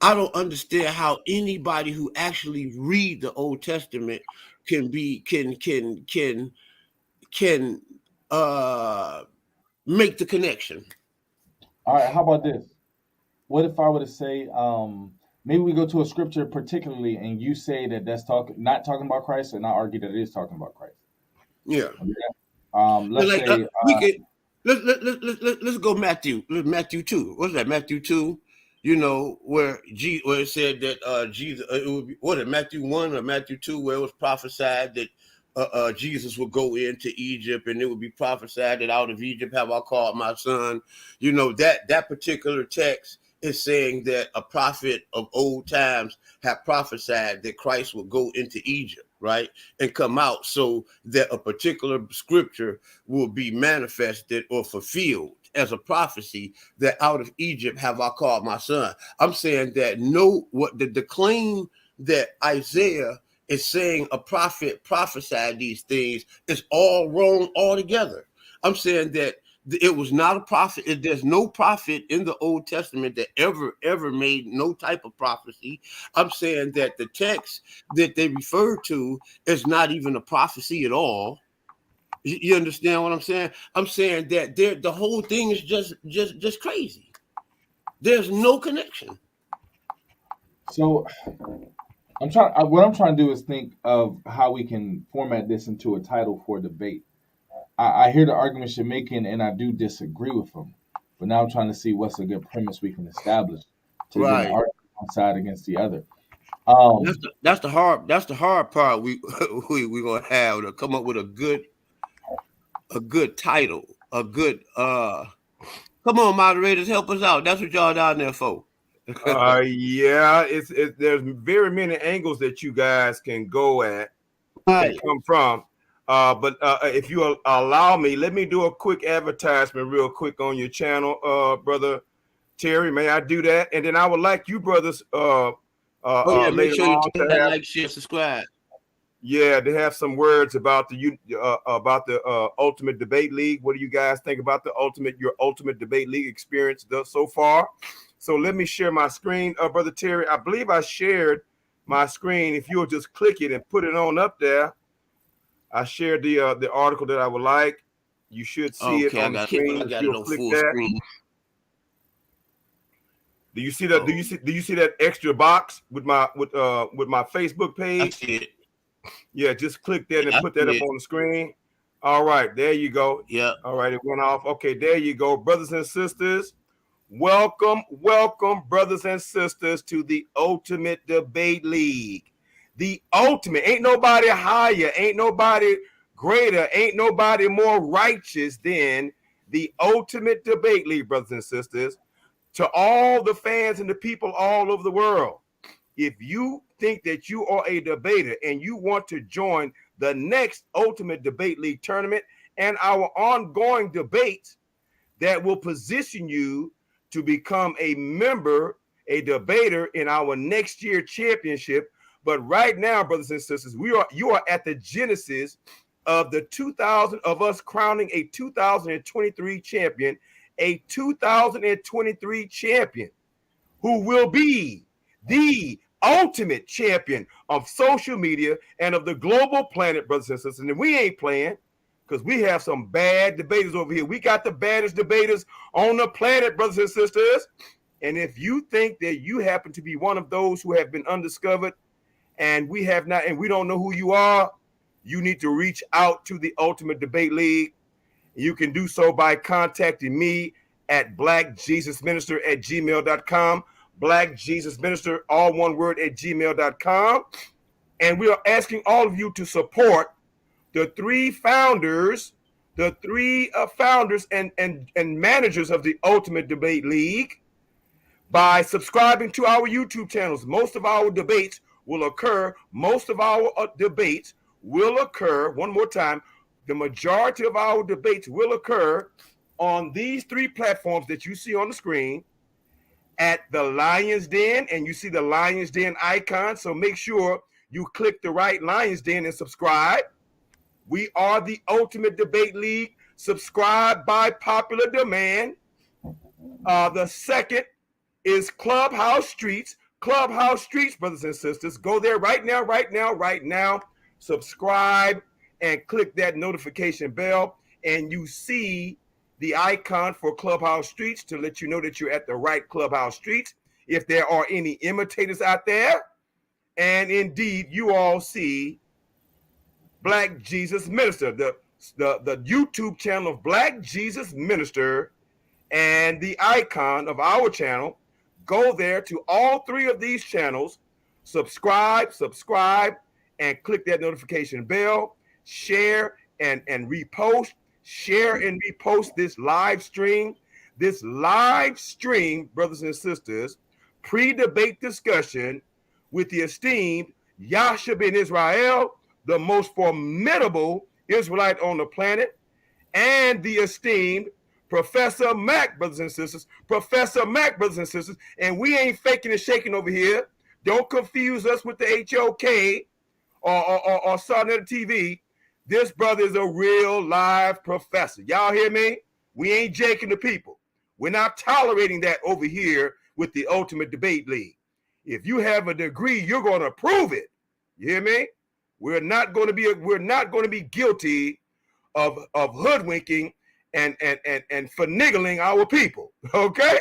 I don't understand how anybody who actually read the Old Testament can make the connection. All right, how about this? What if I were to say, maybe we go to a scripture particularly, and you say that that's not talking about Christ, and I argue that it is talking about Christ. Yeah. Let's Like, say we could let's go Matthew 2. What's that? Matthew 2. You know, where it said that Jesus, it would be, what, Matthew 1 or Matthew 2, where it was prophesied that Jesus would go into Egypt, and it would be prophesied that out of Egypt have I called my son. You know, that particular text is saying that a prophet of old times had prophesied that Christ would go into Egypt, right, and come out, so that a particular scripture will be manifested or fulfilled as a prophecy that out of Egypt have I called my son. I'm saying that the claim that Isaiah is saying a prophet prophesied these things is all wrong altogether. I'm saying that it was not a prophet. There's no prophet in the Old Testament that ever made no type of prophecy. I'm saying that the text that they refer to is not even a prophecy at all. You understand what I'm saying? I'm saying that the whole thing is just crazy. There's no connection. so. What I'm trying to do is think of how we can format this into a title for debate. I hear the arguments you're making, and I do disagree with them. But now I'm trying to see what's a good premise we can establish to then Right. argue one side against the other. That's the hard part. We gonna have to come up with a good title, a good come on, moderators, help us out. That's what y'all down there for. Yeah, there's very many angles that you guys can go at, Right. come from. But if you allow me, let me do a quick advertisement real quick on your channel, Brother Terry. May I do that? And then I would like you brothers Oh yeah, make later sure you on tell to that, have, like, share, subscribe. yeah, to have some words about the Ultimate Debate League. What do you guys think about your Ultimate Debate League experience so far? So let me share my screen, Brother Terry. I believe I shared my screen. If you'll just click it and put it on up there. I shared the article that I would like. You should see it on the screen. I got If it you'll on click full that. screen. Do you see that? Do you see that extra box with my Facebook page? I see it. Yeah, just click that and put that up on the screen. All right, there you go. Yeah. All right, it went off. Okay, there you go, brothers and sisters. Welcome, brothers and sisters, to the Ultimate Debate League. The ultimate. Ain't nobody higher, ain't nobody greater, ain't nobody more righteous than the Ultimate Debate League, brothers and sisters. To all the fans and the people all over the world, if you think that you are a debater and you want to join the next Ultimate Debate League tournament and our ongoing debates that will position you to become a member, a debater in our next year championship. But right now, brothers and sisters, you are at the genesis of the 2000 of us crowning a 2023 champion, a 2023 champion who will be the ultimate champion of social media and of the global planet, brothers and sisters. And we ain't playing, because we have some bad debaters over here. We got the baddest debaters on the planet, brothers and sisters. And if you think that you happen to be one of those who have been undiscovered and we have not, and we don't know who you are, you need to reach out to the Ultimate Debate League. You can do so by contacting me at blackjesusminister@gmail.com. blackjesusminister, all one word, @gmail.com. And we are asking all of you to support the three founders and managers of the Ultimate Debate League by subscribing to our YouTube channels. Most of our debates will occur. One more time, the majority of our debates will occur on these three platforms that you see on the screen at the Lion's Den, and you see the Lion's Den icon. So make sure you click the right Lion's Den and subscribe. We are the Ultimate Debate League. Subscribe by popular demand. The second is Clubhouse Streets. Clubhouse Streets, brothers and sisters. Go there right now, right now, right now. Subscribe and click that notification bell, and you see the icon for Clubhouse Streets to let you know that you're at the right Clubhouse Streets. If there are any imitators out there, and indeed you all see Black Jesus Minister, the YouTube channel of Black Jesus Minister, and the icon of our channel. Go there to all three of these channels, subscribe, and click that notification bell, share and repost, share and repost this live stream. This live stream, brothers and sisters, pre-debate discussion with the esteemed Yasha Ben Yishrael, the most formidable Israelite on the planet, and the esteemed Professor Mac, brothers and sisters. Professor Mac, brothers and sisters. And we ain't faking and shaking over here. Don't confuse us with the HOK or Sarnetta TV. This brother is a real live professor. Y'all hear me? We ain't jaking the people. We're not tolerating that over here with the Ultimate Debate League. If you have a degree, you're going to prove it. You hear me? We're not going to be guilty of hoodwinking and finagling our people. Okay?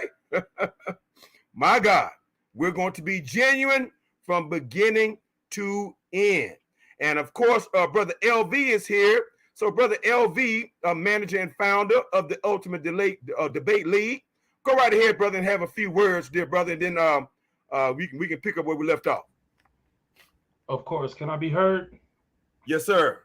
My God, we're going to be genuine from beginning to end. And of course, Brother LV is here. So Brother LV, manager and founder of the Ultimate Debate League, go right ahead, brother, and have a few words, dear brother, and then we can pick up where we left off. Of course. Can I be heard? Yes, sir.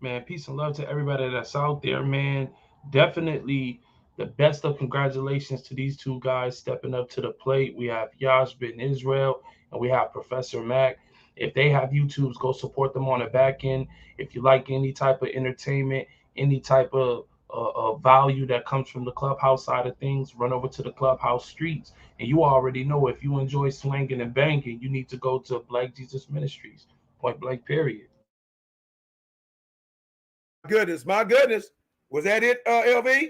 Man, peace and love to everybody that's out there, man. Definitely the best of congratulations to these two guys stepping up to the plate. We have Yasha Ben Yishrael and we have Professor Mac. If they have YouTubes, go support them on the back end. If you like any type of entertainment, any type of value that comes from the Clubhouse side of things, run over to the Clubhouse Streets. And you already know, if you enjoy swinging and banging, you need to go to Black Jesus Ministries, point blank, period. My goodness. Was that it, LV?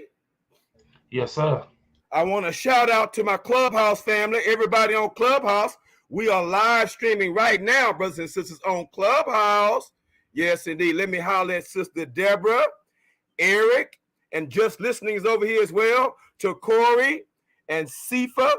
Yes, sir. I want to shout out to my Clubhouse family, everybody on Clubhouse. We are live streaming right now, brothers and sisters, on Clubhouse. Yes, indeed. Let me holler at Sister Deborah, Eric, and just listening is over here as well, to Corey and Sifa.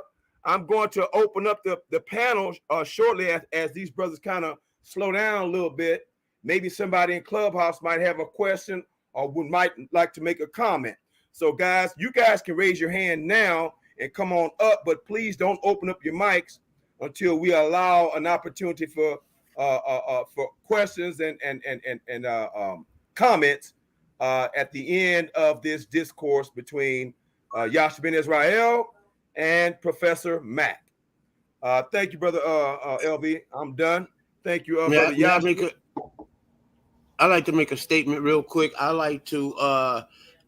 I'm going to open up the panel shortly as these brothers kind of slow down a little bit. Maybe somebody in Clubhouse might have a question or might like to make a comment. So, guys, you guys can raise your hand now and come on up, but please don't open up your mics until we allow an opportunity for questions and comments at the end of this discourse between Yasha Ben Yishrael and Professor Mac. Thank you, brother LV. I'm done. Thank you, brother Yasha. I like to make a statement real quick. I like to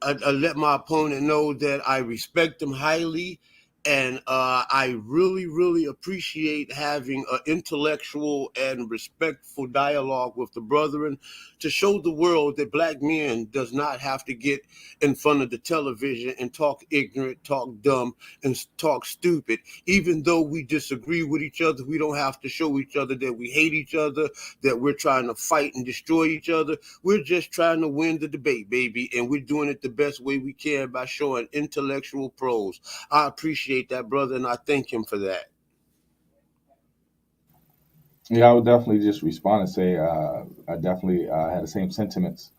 let my opponent know that I respect him highly, and I really, really appreciate having an intellectual and respectful dialogue with the brethren to show the world that Black men does not have to get in front of the television and talk ignorant, talk dumb, and talk stupid. Even though we disagree with each other, we don't have to show each other that we hate each other, that we're trying to fight and destroy each other. We're just trying to win the debate, baby, and we're doing it the best way we can by showing intellectual prose. I appreciate that, brother, and I thank him for that. Yeah, I would definitely just respond and say I definitely had the same sentiments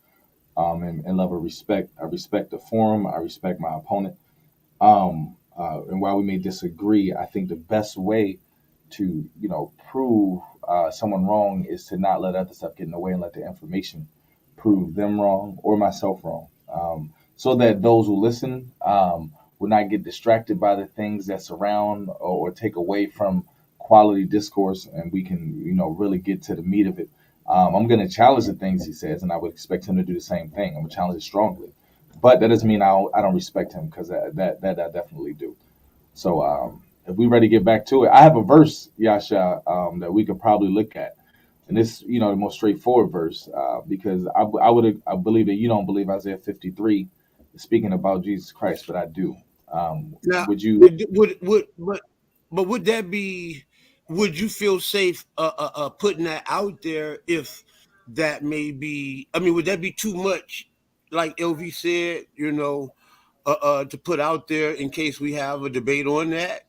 and love of respect. I respect the forum. I respect my opponent. And while we may disagree, I think the best way to, prove someone wrong is to not let other stuff get in the way and let the information prove them wrong or myself wrong. So that those who listen will not get distracted by the things that surround or take away from quality discourse, and we can, really get to the meat of it. I'm going to challenge the things he says, and I would expect him to do the same thing. I'm going to challenge it strongly. But that doesn't mean I don't respect him, because that I definitely do. So if we're ready to get back to it, I have a verse, Yasha, that we could probably look at. And this, the most straightforward verse, because I believe that you don't believe Isaiah 53 is speaking about Jesus Christ, but I do. Now, Would you? would that be would you feel safe putting that out there if that may be? I mean, would that be too much? Like LV said, to put out there in case we have a debate on that.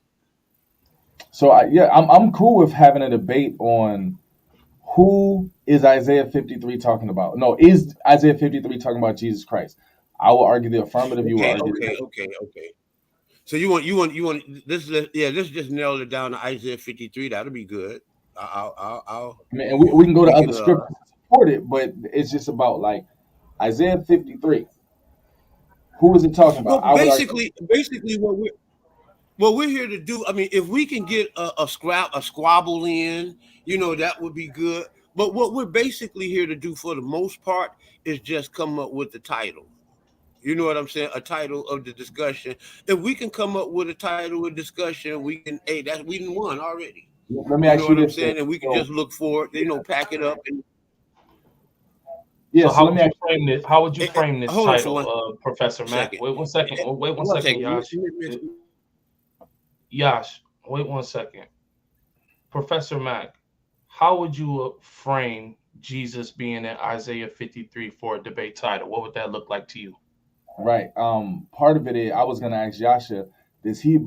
So I'm cool with having a debate on who is Isaiah 53 talking about. No, is Isaiah 53 talking about Jesus Christ? I will argue the affirmative. You will Okay, argue the okay, negative. okay. So you want this? Let's just nail it down to Isaiah 53. That'll be good. I'll I mean, and we can go to we other can scriptures to support it, but it's just about like Isaiah 53. Who is it talking about? well I would argue. basically what we're here to do. I mean, if we can get a squabble in, that would be good. But what we're basically here to do for the most part is just come up with the title. You know what I'm saying? A title of the discussion. If we can come up with a title of discussion, we can. Hey, that's we done won already. Let me You know ask you what I'm this then. saying? And we can So just look for it. Pack it up and. yeah, So so how let would me you ask frame this? How would you frame this Hold on for one title, Professor Mac? second. Wait 1 second. Wait one One second, second. Yash. Yash, wait 1 second. Professor Mac, how would you frame Jesus being in Isaiah 53 for a debate title? What would that look like to you? right. Part of it is I was gonna ask Yasha, does he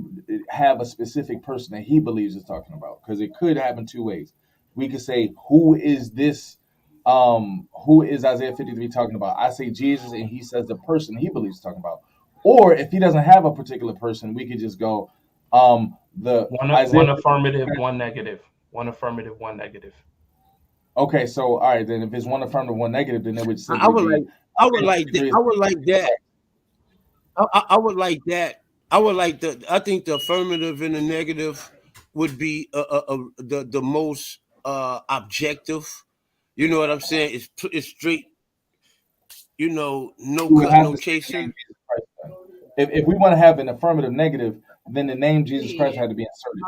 have a specific person that he believes is talking about? Because it could happen two ways. We could say, who is this? Who is Isaiah 53 talking about? I say Jesus, and he says the person he believes is talking about. Or if he doesn't have a particular person, we could just go, the Isaiah. One affirmative, one negative. One affirmative, one negative. Okay, so all right, then if it's one affirmative, one negative, then it would I simply would be like. I would Isaiah like that. 53 is I would like that. I would like that. I would like the. I think the affirmative and the negative would be the most objective. You know what I'm saying? It's straight. No we would cut, have no to say the name chaser. Jesus Christ. If we want to have an affirmative negative, then the name Jesus Christ had to be inserted.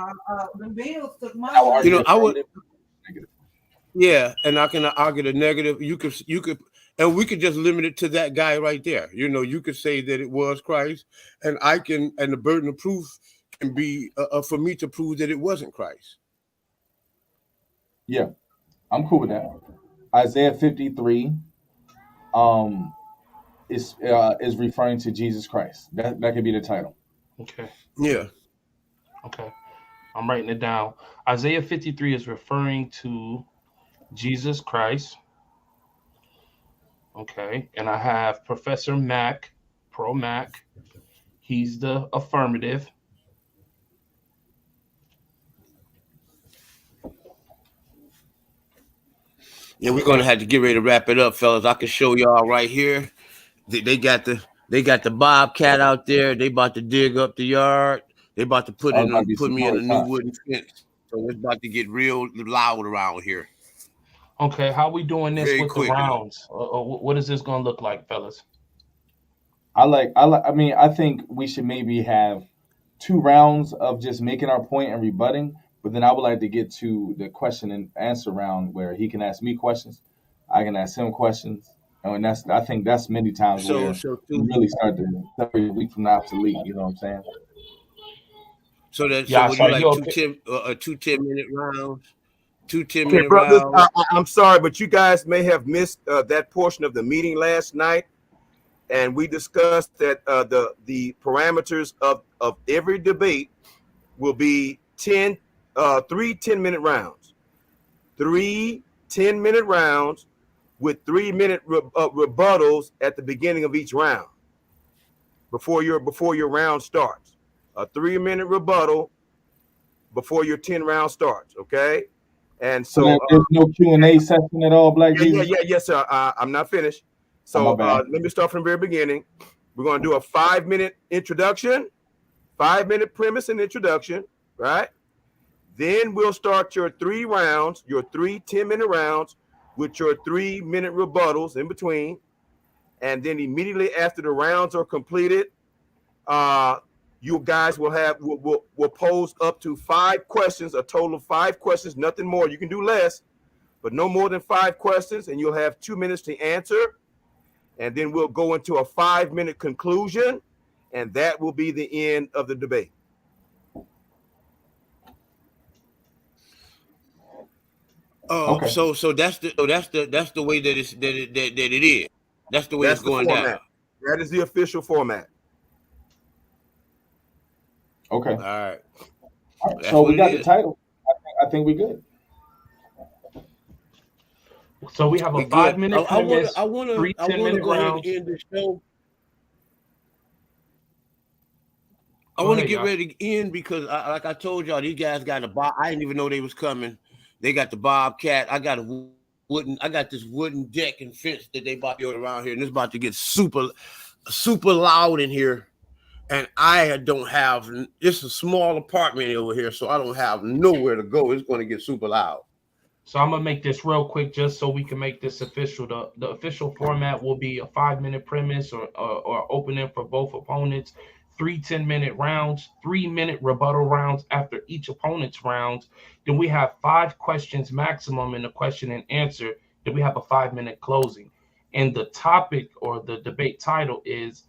I will argue the I would. affirmative negative. Yeah, and I can argue the negative. You could, and we could just limit it to that guy right there. You could say that it was Christ, and and the burden of proof can be for me to prove that it wasn't Christ. Yeah, I'm cool with that. Isaiah 53 um is referring to Jesus Christ. That could be the title. Okay. Yeah. Okay. I'm writing it down. Isaiah 53 is referring to Jesus Christ. Okay. And I have Professor Mac, Pro Mac. He's the affirmative. Yeah, we're gonna have to get ready to wrap it up, fellas. I can show y'all right here. They got the bobcat out there. They about to dig up the yard. They about to Oh, it's about to be put some me in a noise, new huh? wooden fence. So it's about to get real loud around here Okay. How we doing this very with the quickly. rounds? What is this going to look like, fellas? I mean, I think we should maybe have 2 rounds of just making our point and rebutting, but then I would like to get to the question and answer round where he can ask me questions, I can ask him questions, and I think that's many times So where so we two really start to separate the weak from the obsolete. You know what I'm saying? so Yash, would you are you like okay? 2 10-minute rounds? Two ten Okay, minute brothers, rounds. I'm sorry, but you guys may have missed that portion of the meeting last night, and we discussed that the parameters of every debate will be 3 10-minute rounds, 3 10-minute rounds with 3-minute rebuttals at the beginning of each round before your round starts. A 3-minute rebuttal before your 10 round starts. Okay, and So so there's no Q&A session at all, Black Jesus. yes, sir. I'm not finished. Oh, my So bad. let me start from the very beginning. We're going to do a 5-minute introduction, 5-minute premise and introduction, right? Then we'll start your 3 rounds, your 3 10-minute rounds with your 3-minute rebuttals in between. And then immediately after the rounds are completed, you guys will pose up to 5 questions, a total of 5 questions, nothing more. You can do less, but no more than 5 questions, and you'll have 2 minutes to answer. And then we'll go into a 5-minute conclusion, and that will be the end of the debate. Okay. So that's the way that it is. That's the way it's That's the going down. format. That is the official format. Okay. All right. All right. That's So what we it got the is. title. I think we good. So we have a We good. 5 minute premise, three I 10 wanna minute go ahead and rounds. end the show. I Go want to ahead, get Yash. ready to end because, like I told y'all, these guys got a bob. I didn't even know they was coming. They got the bobcat. I got a wooden. I got this wooden deck and fence that they about to build around here, and it's about to get super loud in here. And I don't have. It's a small apartment over here, so I don't have nowhere to go. It's going to get super loud. So I'm gonna make this real quick just so we can make this official. The official format will be a 5 minute premise or opening for both opponents, three 10 minute rounds, 3 minute rebuttal rounds after each opponent's rounds. Then we have 5 questions maximum in the question and answer. Then we have a 5 minute closing. And the topic or the debate title is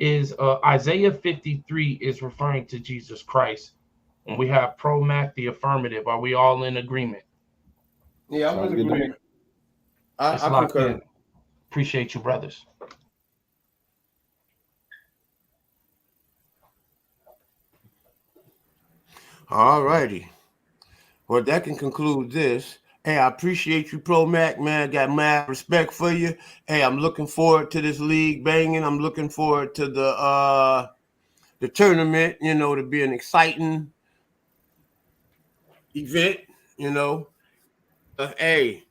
Isaiah 53 is referring to Jesus Christ. And we have Pro Mac the affirmative. Are we all in agreement? Yeah, I'm Sounds in good to me. agreement. It's I locked concur. in. Appreciate you, brothers. All righty. Well, that can conclude this. Hey, I appreciate you, Pro Mac, man. Got mad respect for you. Hey, I'm looking forward to this league banging. I'm looking forward to the tournament, to be an exciting event, you know. Hey,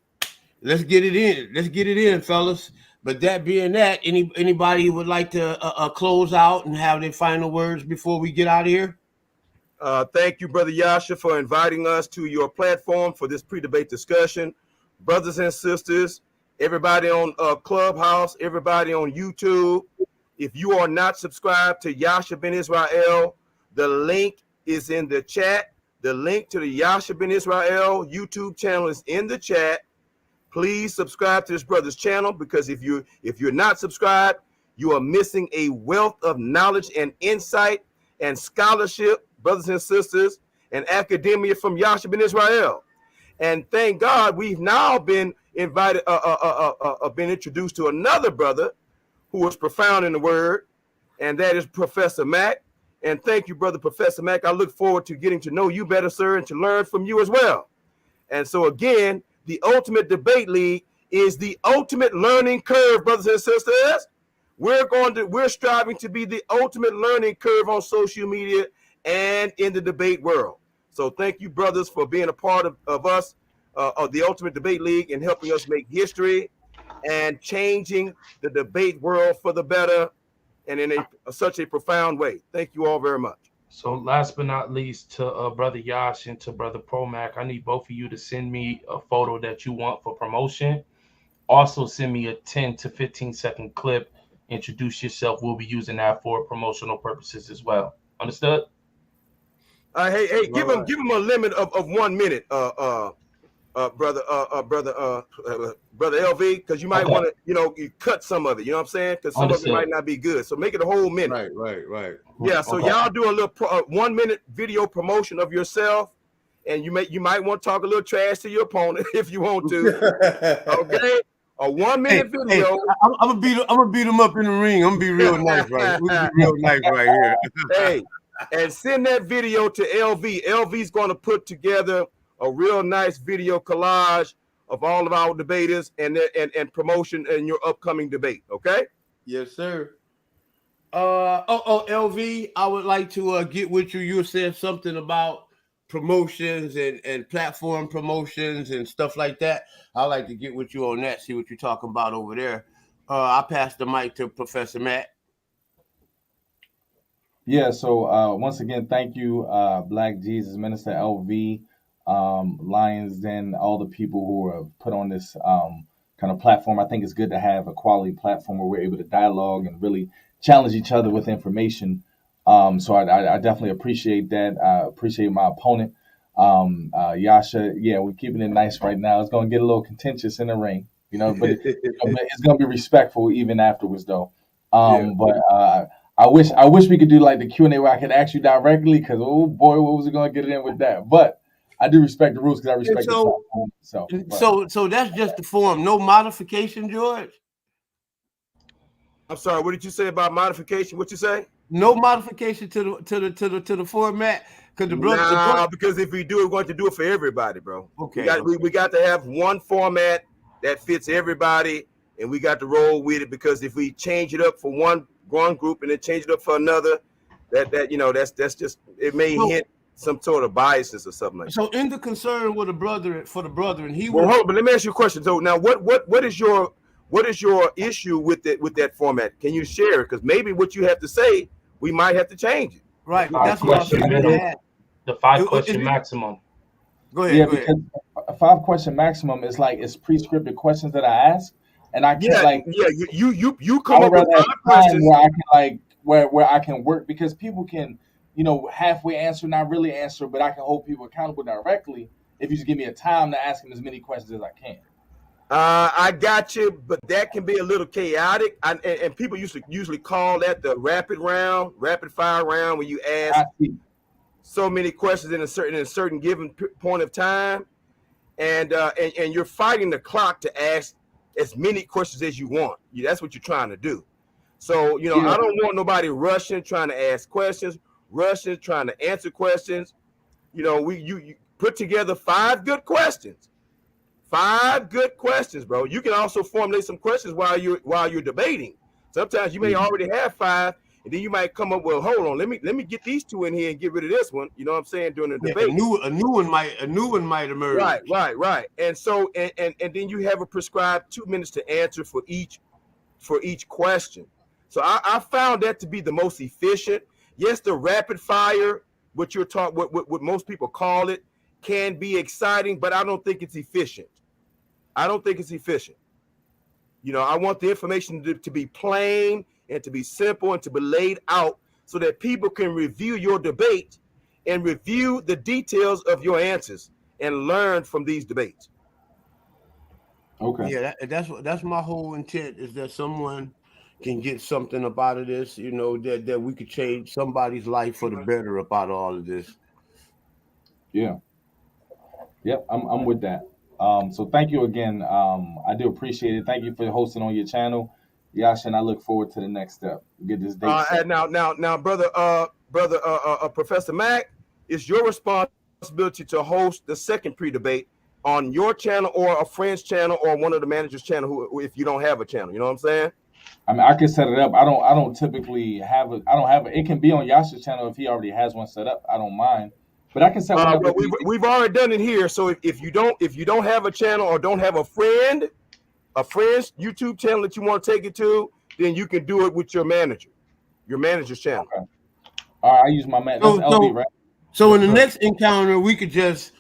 let's get it in. Let's get it in, fellas. But that being that, anybody would like to close out and have their final words before we get out of here? Thank you, Brother Yasha, for inviting us to your platform for this pre-debate discussion. Brothers and sisters, everybody on Clubhouse, everybody on YouTube, if you are not subscribed to Yasha Ben Yishrael, the link is in the chat. The link to the Yasha Ben Yishrael YouTube channel is in the chat. Please subscribe to this brother's channel, because if you're not subscribed, you are missing a wealth of knowledge and insight and scholarship, brothers and sisters, and academia from Yasha Ben Yishrael. And thank God we've now been invited, been introduced to another brother who is profound in the word, and that is Professor Mac. And thank you, brother Professor Mac. I look forward to getting to know you better, sir, and to learn from you as well. And so again, the Ultimate Debate League is the ultimate learning curve, brothers and sisters. We're striving to be the ultimate learning curve on social media and in the debate world. So thank you, brothers, for being a part of us, of the Ultimate Debate League, and helping us make history and changing the debate world for the better, and in such a profound way. Thank you all very much. So last but not least, to Brother Yash and to Brother Promac, I need both of you to send me a photo that you want for promotion. Also send me a 10 to 15-second clip. Introduce yourself. We'll be using that for promotional purposes as well. Understood? Hey, give All him a limit of 1 minute, brother LV, because you might Okay. want to, you cut some of it. You know what I'm saying? Because some of it Understood. might not be good. So make it a whole minute. Right. Yeah. So Okay. y'all do a little 1 minute video promotion of yourself, and you might want to talk a little trash to your opponent if you want to. Okay. A 1 minute video. Hey, I'm gonna beat him up in the ring. I'm gonna be real nice, right? We're gonna be real nice right here. Hey, and send that video to LV. LV's going to put together a real nice video collage of all of our debaters and promotion in your upcoming debate. Okay. Yes, sir. LV, I would like to get with you. You said something about promotions and platform promotions and stuff like that. I'd like to get with you on that, see what you're talking about over there. I pass the mic to Professor Matt. Yeah, so once again, thank you, Black Jesus, Minister LV, Lions Den, all the people who have put on this kind of platform. I think it's good to have a quality platform where we're able to dialogue and really challenge each other with information. So I definitely appreciate that. I appreciate my opponent, Yasha. Yeah, we're keeping it nice right now. It's going to get a little contentious in the ring, but it's going to be respectful even afterwards, though. But I wish we could do like the Q&A where I could ask you directly, because oh boy, what was it going to get in with that? But I do respect the rules because I And respect the platform itself. so that's just the form. No modification, George. I'm sorry. What did you say about modification? What you say? No modification to the format. Because the brother. Nah, because if we do it, we're going to do it for everybody, bro. Okay. We got to have one format that fits everybody, and we got to roll with it. Because if we change it up for one group and then change it up for another, that's just it may hint some sort of biases or something like that. So in the concern with the brother, and he well, hold on, but let me ask you a question. So now, what is your issue with that format? Can you share it? Because maybe what you have to say, we might have to change it. Right, but that's what I was saying. The 5-question maximum. Go ahead. Yeah, because a 5-question maximum is like it's pre-scripted questions that I ask, and I can't you come up with 5 questions where I can where I can work, because people can halfway answer, not really answer, but I can hold people accountable directly if you just give me a time to ask them as many questions as I can. I got you, but that can be a little chaotic, and people usually call that the rapid fire round, when you ask so many questions in a certain given point of time, and you're fighting the clock to ask as many questions as you want. That's what you're trying to do. So I don't want nobody rushing, trying to ask questions, trying to answer questions. You put together 5 good questions. 5 good questions, bro. You can also formulate some questions while you're debating. Sometimes you may already have 5, and then you might come up with, hold on, let me get these 2 in here and get rid of this one. You know what I'm saying? During the debate, a new one might emerge. Right. And so and then you have a prescribed 2 minutes to answer for each question. So I found that to be the most efficient. Yes, the rapid fire, what most people call it, can be exciting, but I don't think it's efficient. I want the information to be plain and to be simple and to be laid out so that people can review your debate and review the details of your answers and learn from these debates. Okay. Yeah, that's my whole intent, is that someone can get something up out of this, that we could change somebody's life for the better about all of this. Yeah. Yep, I'm with that. So thank you again. I do appreciate it. Thank you for hosting on your channel, Yasha, and I look forward to the next step. Get this date set. Now, brother, Professor Mac, it's your responsibility to host the second pre-debate on your channel or a friend's channel or one of the manager's channel, who if you don't have a channel. You know what I'm saying? I mean, I can set it up. I don't typically have it. It can be on Yasha's channel if he already has one set up. I don't mind. But I can set one up. But we've already done it here. So if you don't have a channel or don't have a friend's YouTube channel that you want to take it to, then you can do it with your manager's channel. Okay. All right, I use my man. That's LB, right? So in the next encounter, we could just,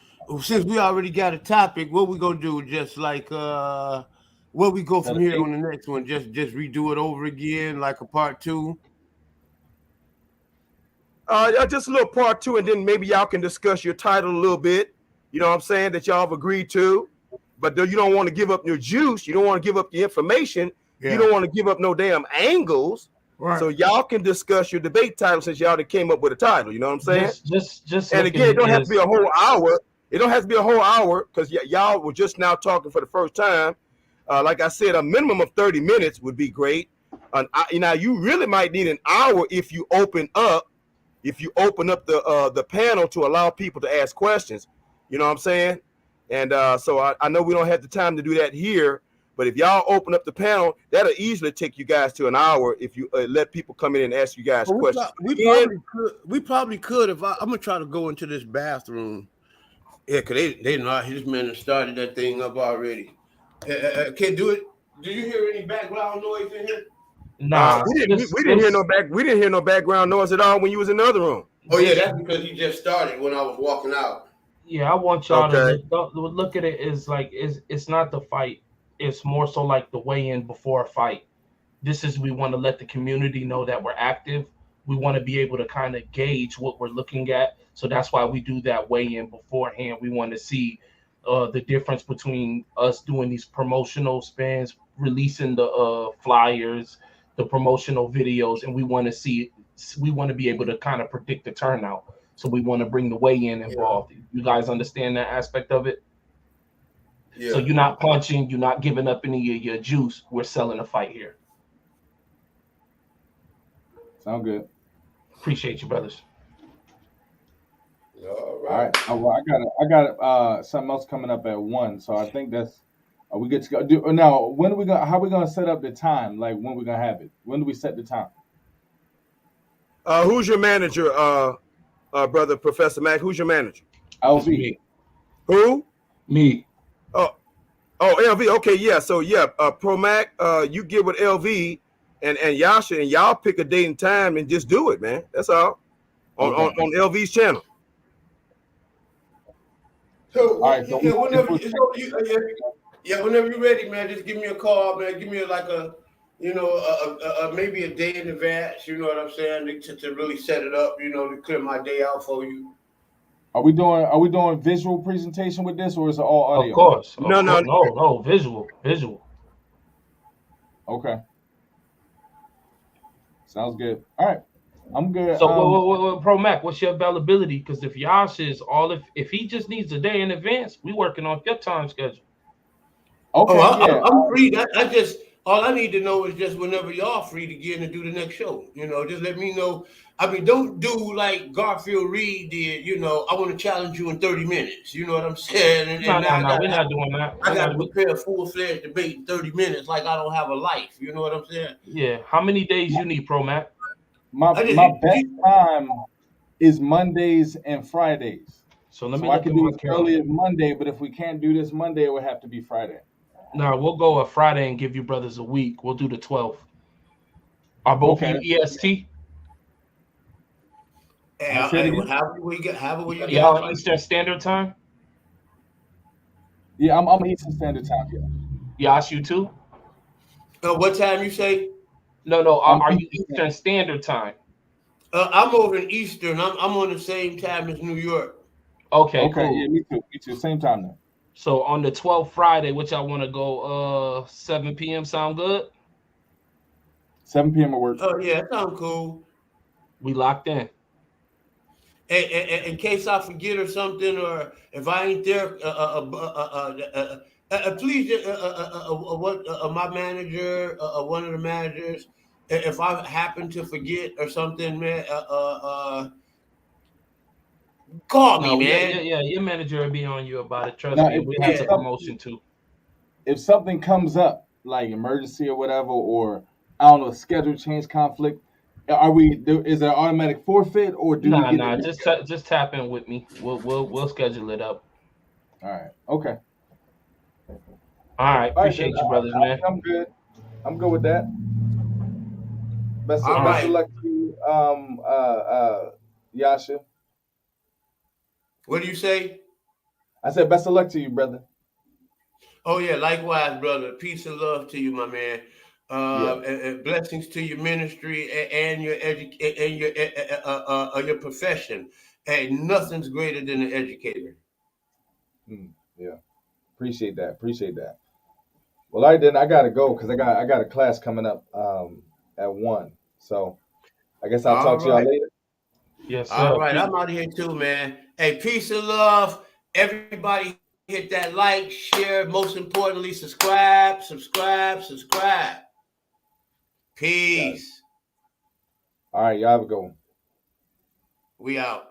since we already got a topic, what we gonna do? Just like where we go from here on the next one? Just redo it over again, like a part 2. Just a little part 2, and then maybe y'all can discuss your title a little bit. You know what I'm saying, that y'all have agreed to, but you don't want to give up your juice. You don't want to give up the information. Yeah. You don't want to give up no damn angles. Right. So y'all can discuss your debate title, since y'all came up with a title. You know what I'm saying? Just and again, it don't have to be a whole hour. It don't have to be a whole hour, because y'all were just now talking for the first time. Like I said, a minimum of 30 minutes would be great. Now you really might need an hour if you open up the panel to allow people to ask questions. You know what I'm saying? And so I know we don't have the time to do that here, but if y'all open up the panel, that'll easily take you guys to an hour if you let people come in and ask you guys questions. We probably could. If I'm gonna try to go into this bathroom. Yeah, because they know his men have started that thing up already. Can't do it. Do you hear any background noise in here? Nah, we didn't hear no background noise at all when you was in the other room. Oh yeah, that's because he just started when I was walking out. Yeah, I want y'all to look at it as like it's not the fight. It's more so like the weigh-in before a fight. We want to let the community know that we're active. We want to be able to kind of gauge what we're looking at. So that's why we do that weigh-in beforehand. We want to see the difference between us doing these promotional spins, releasing the flyers, the promotional videos, and we want to be able to kind of predict the turnout. So we want to bring the weigh-in involved. You guys understand that aspect of it? Yeah. So you're not punching, you're not giving up any of your juice. We're selling a fight here. Sound good. Appreciate you, brothers. All All right. Oh, well, I got something else coming up at 1. So I think that's. Are we good to go? Now, when are we gonna? How are we gonna set up the time? Like when we're gonna have it? When do we set the time? Who's your manager, brother Professor Mac? Who's your manager? It's LV. me. Who? Me. Oh, LV. Okay, yeah. So yeah, Pro Mac, you get with LV and Yasha, and y'all pick a date and time and just do it, man. That's all. On LV's channel. So, All right. So yeah, whenever you're ready, man, just give me a call, man. Give me like a, maybe a day in advance. You know what I'm saying? To really set it up, to clear my day out for you. Are we doing visual presentation with this, or is it all audio? Of course. No. Visual. Okay. Sounds good. All right. I'm good. So, Pro Mac, what's your availability? Because if Yasha is if he just needs a day in advance, we working on your time schedule. Okay. I'm free. All I need to know is just whenever y'all free to get in and do the next show. Just let me know. I mean, don't do like Garfield Reed did. I want to challenge you in 30 minutes. You know what I'm saying? No, we're not doing that. I got to prepare a full-fledged debate in 30 minutes like I don't have a life. You know what I'm saying? Yeah. How many days you need, Pro Mac? My best time is Mondays and Fridays. So let me I look can at do my as early as Monday, but if we can't do this Monday, it would have to be Friday. No, we'll go a Friday and give you brothers a week. We'll do the 12th. Are both of you EST? Y'all on Eastern Standard Time? Yeah, I'm Eastern Standard Time. Yeah. Yash, you too? What time you say? No. Are you Eastern Standard Time? I'm over in Eastern. I'm on the same time as New York. Okay, cool. Yeah, me too. Same time then. So on the 12th Friday, which I want to go 7 p.m. sound good? 7 p.m. will work. Oh yeah, that sounds cool. We locked in. In case I forget or something, or if I ain't there, please, my manager, one of the managers, if I happen to forget or something, man, call me, man. Yeah, your manager will be on you about it. Trust me, we have the promotion too. If something comes up, like emergency or whatever, or I don't know, schedule change, conflict, is there automatic forfeit, or do we get just tap in with me. We'll schedule it up. All right. Okay. All right. Appreciate you, brothers, man. I'm good. I'm good with that. Best of luck to you, Yasha. What do you say? I said best of luck to you, brother. Oh yeah, likewise, brother. Peace and love to you, my man. And blessings to your ministry and your your profession. And nothing's greater than an educator. Yeah, appreciate that. Well, all right, then I gotta go because I got a class coming up at 1. So I guess I'll talk to y'all later. Yes, sir. All right, I'm out of here too, man. Hey, peace and love. Everybody hit that like, share, most importantly, subscribe. Peace. All right, y'all have a good one. We out.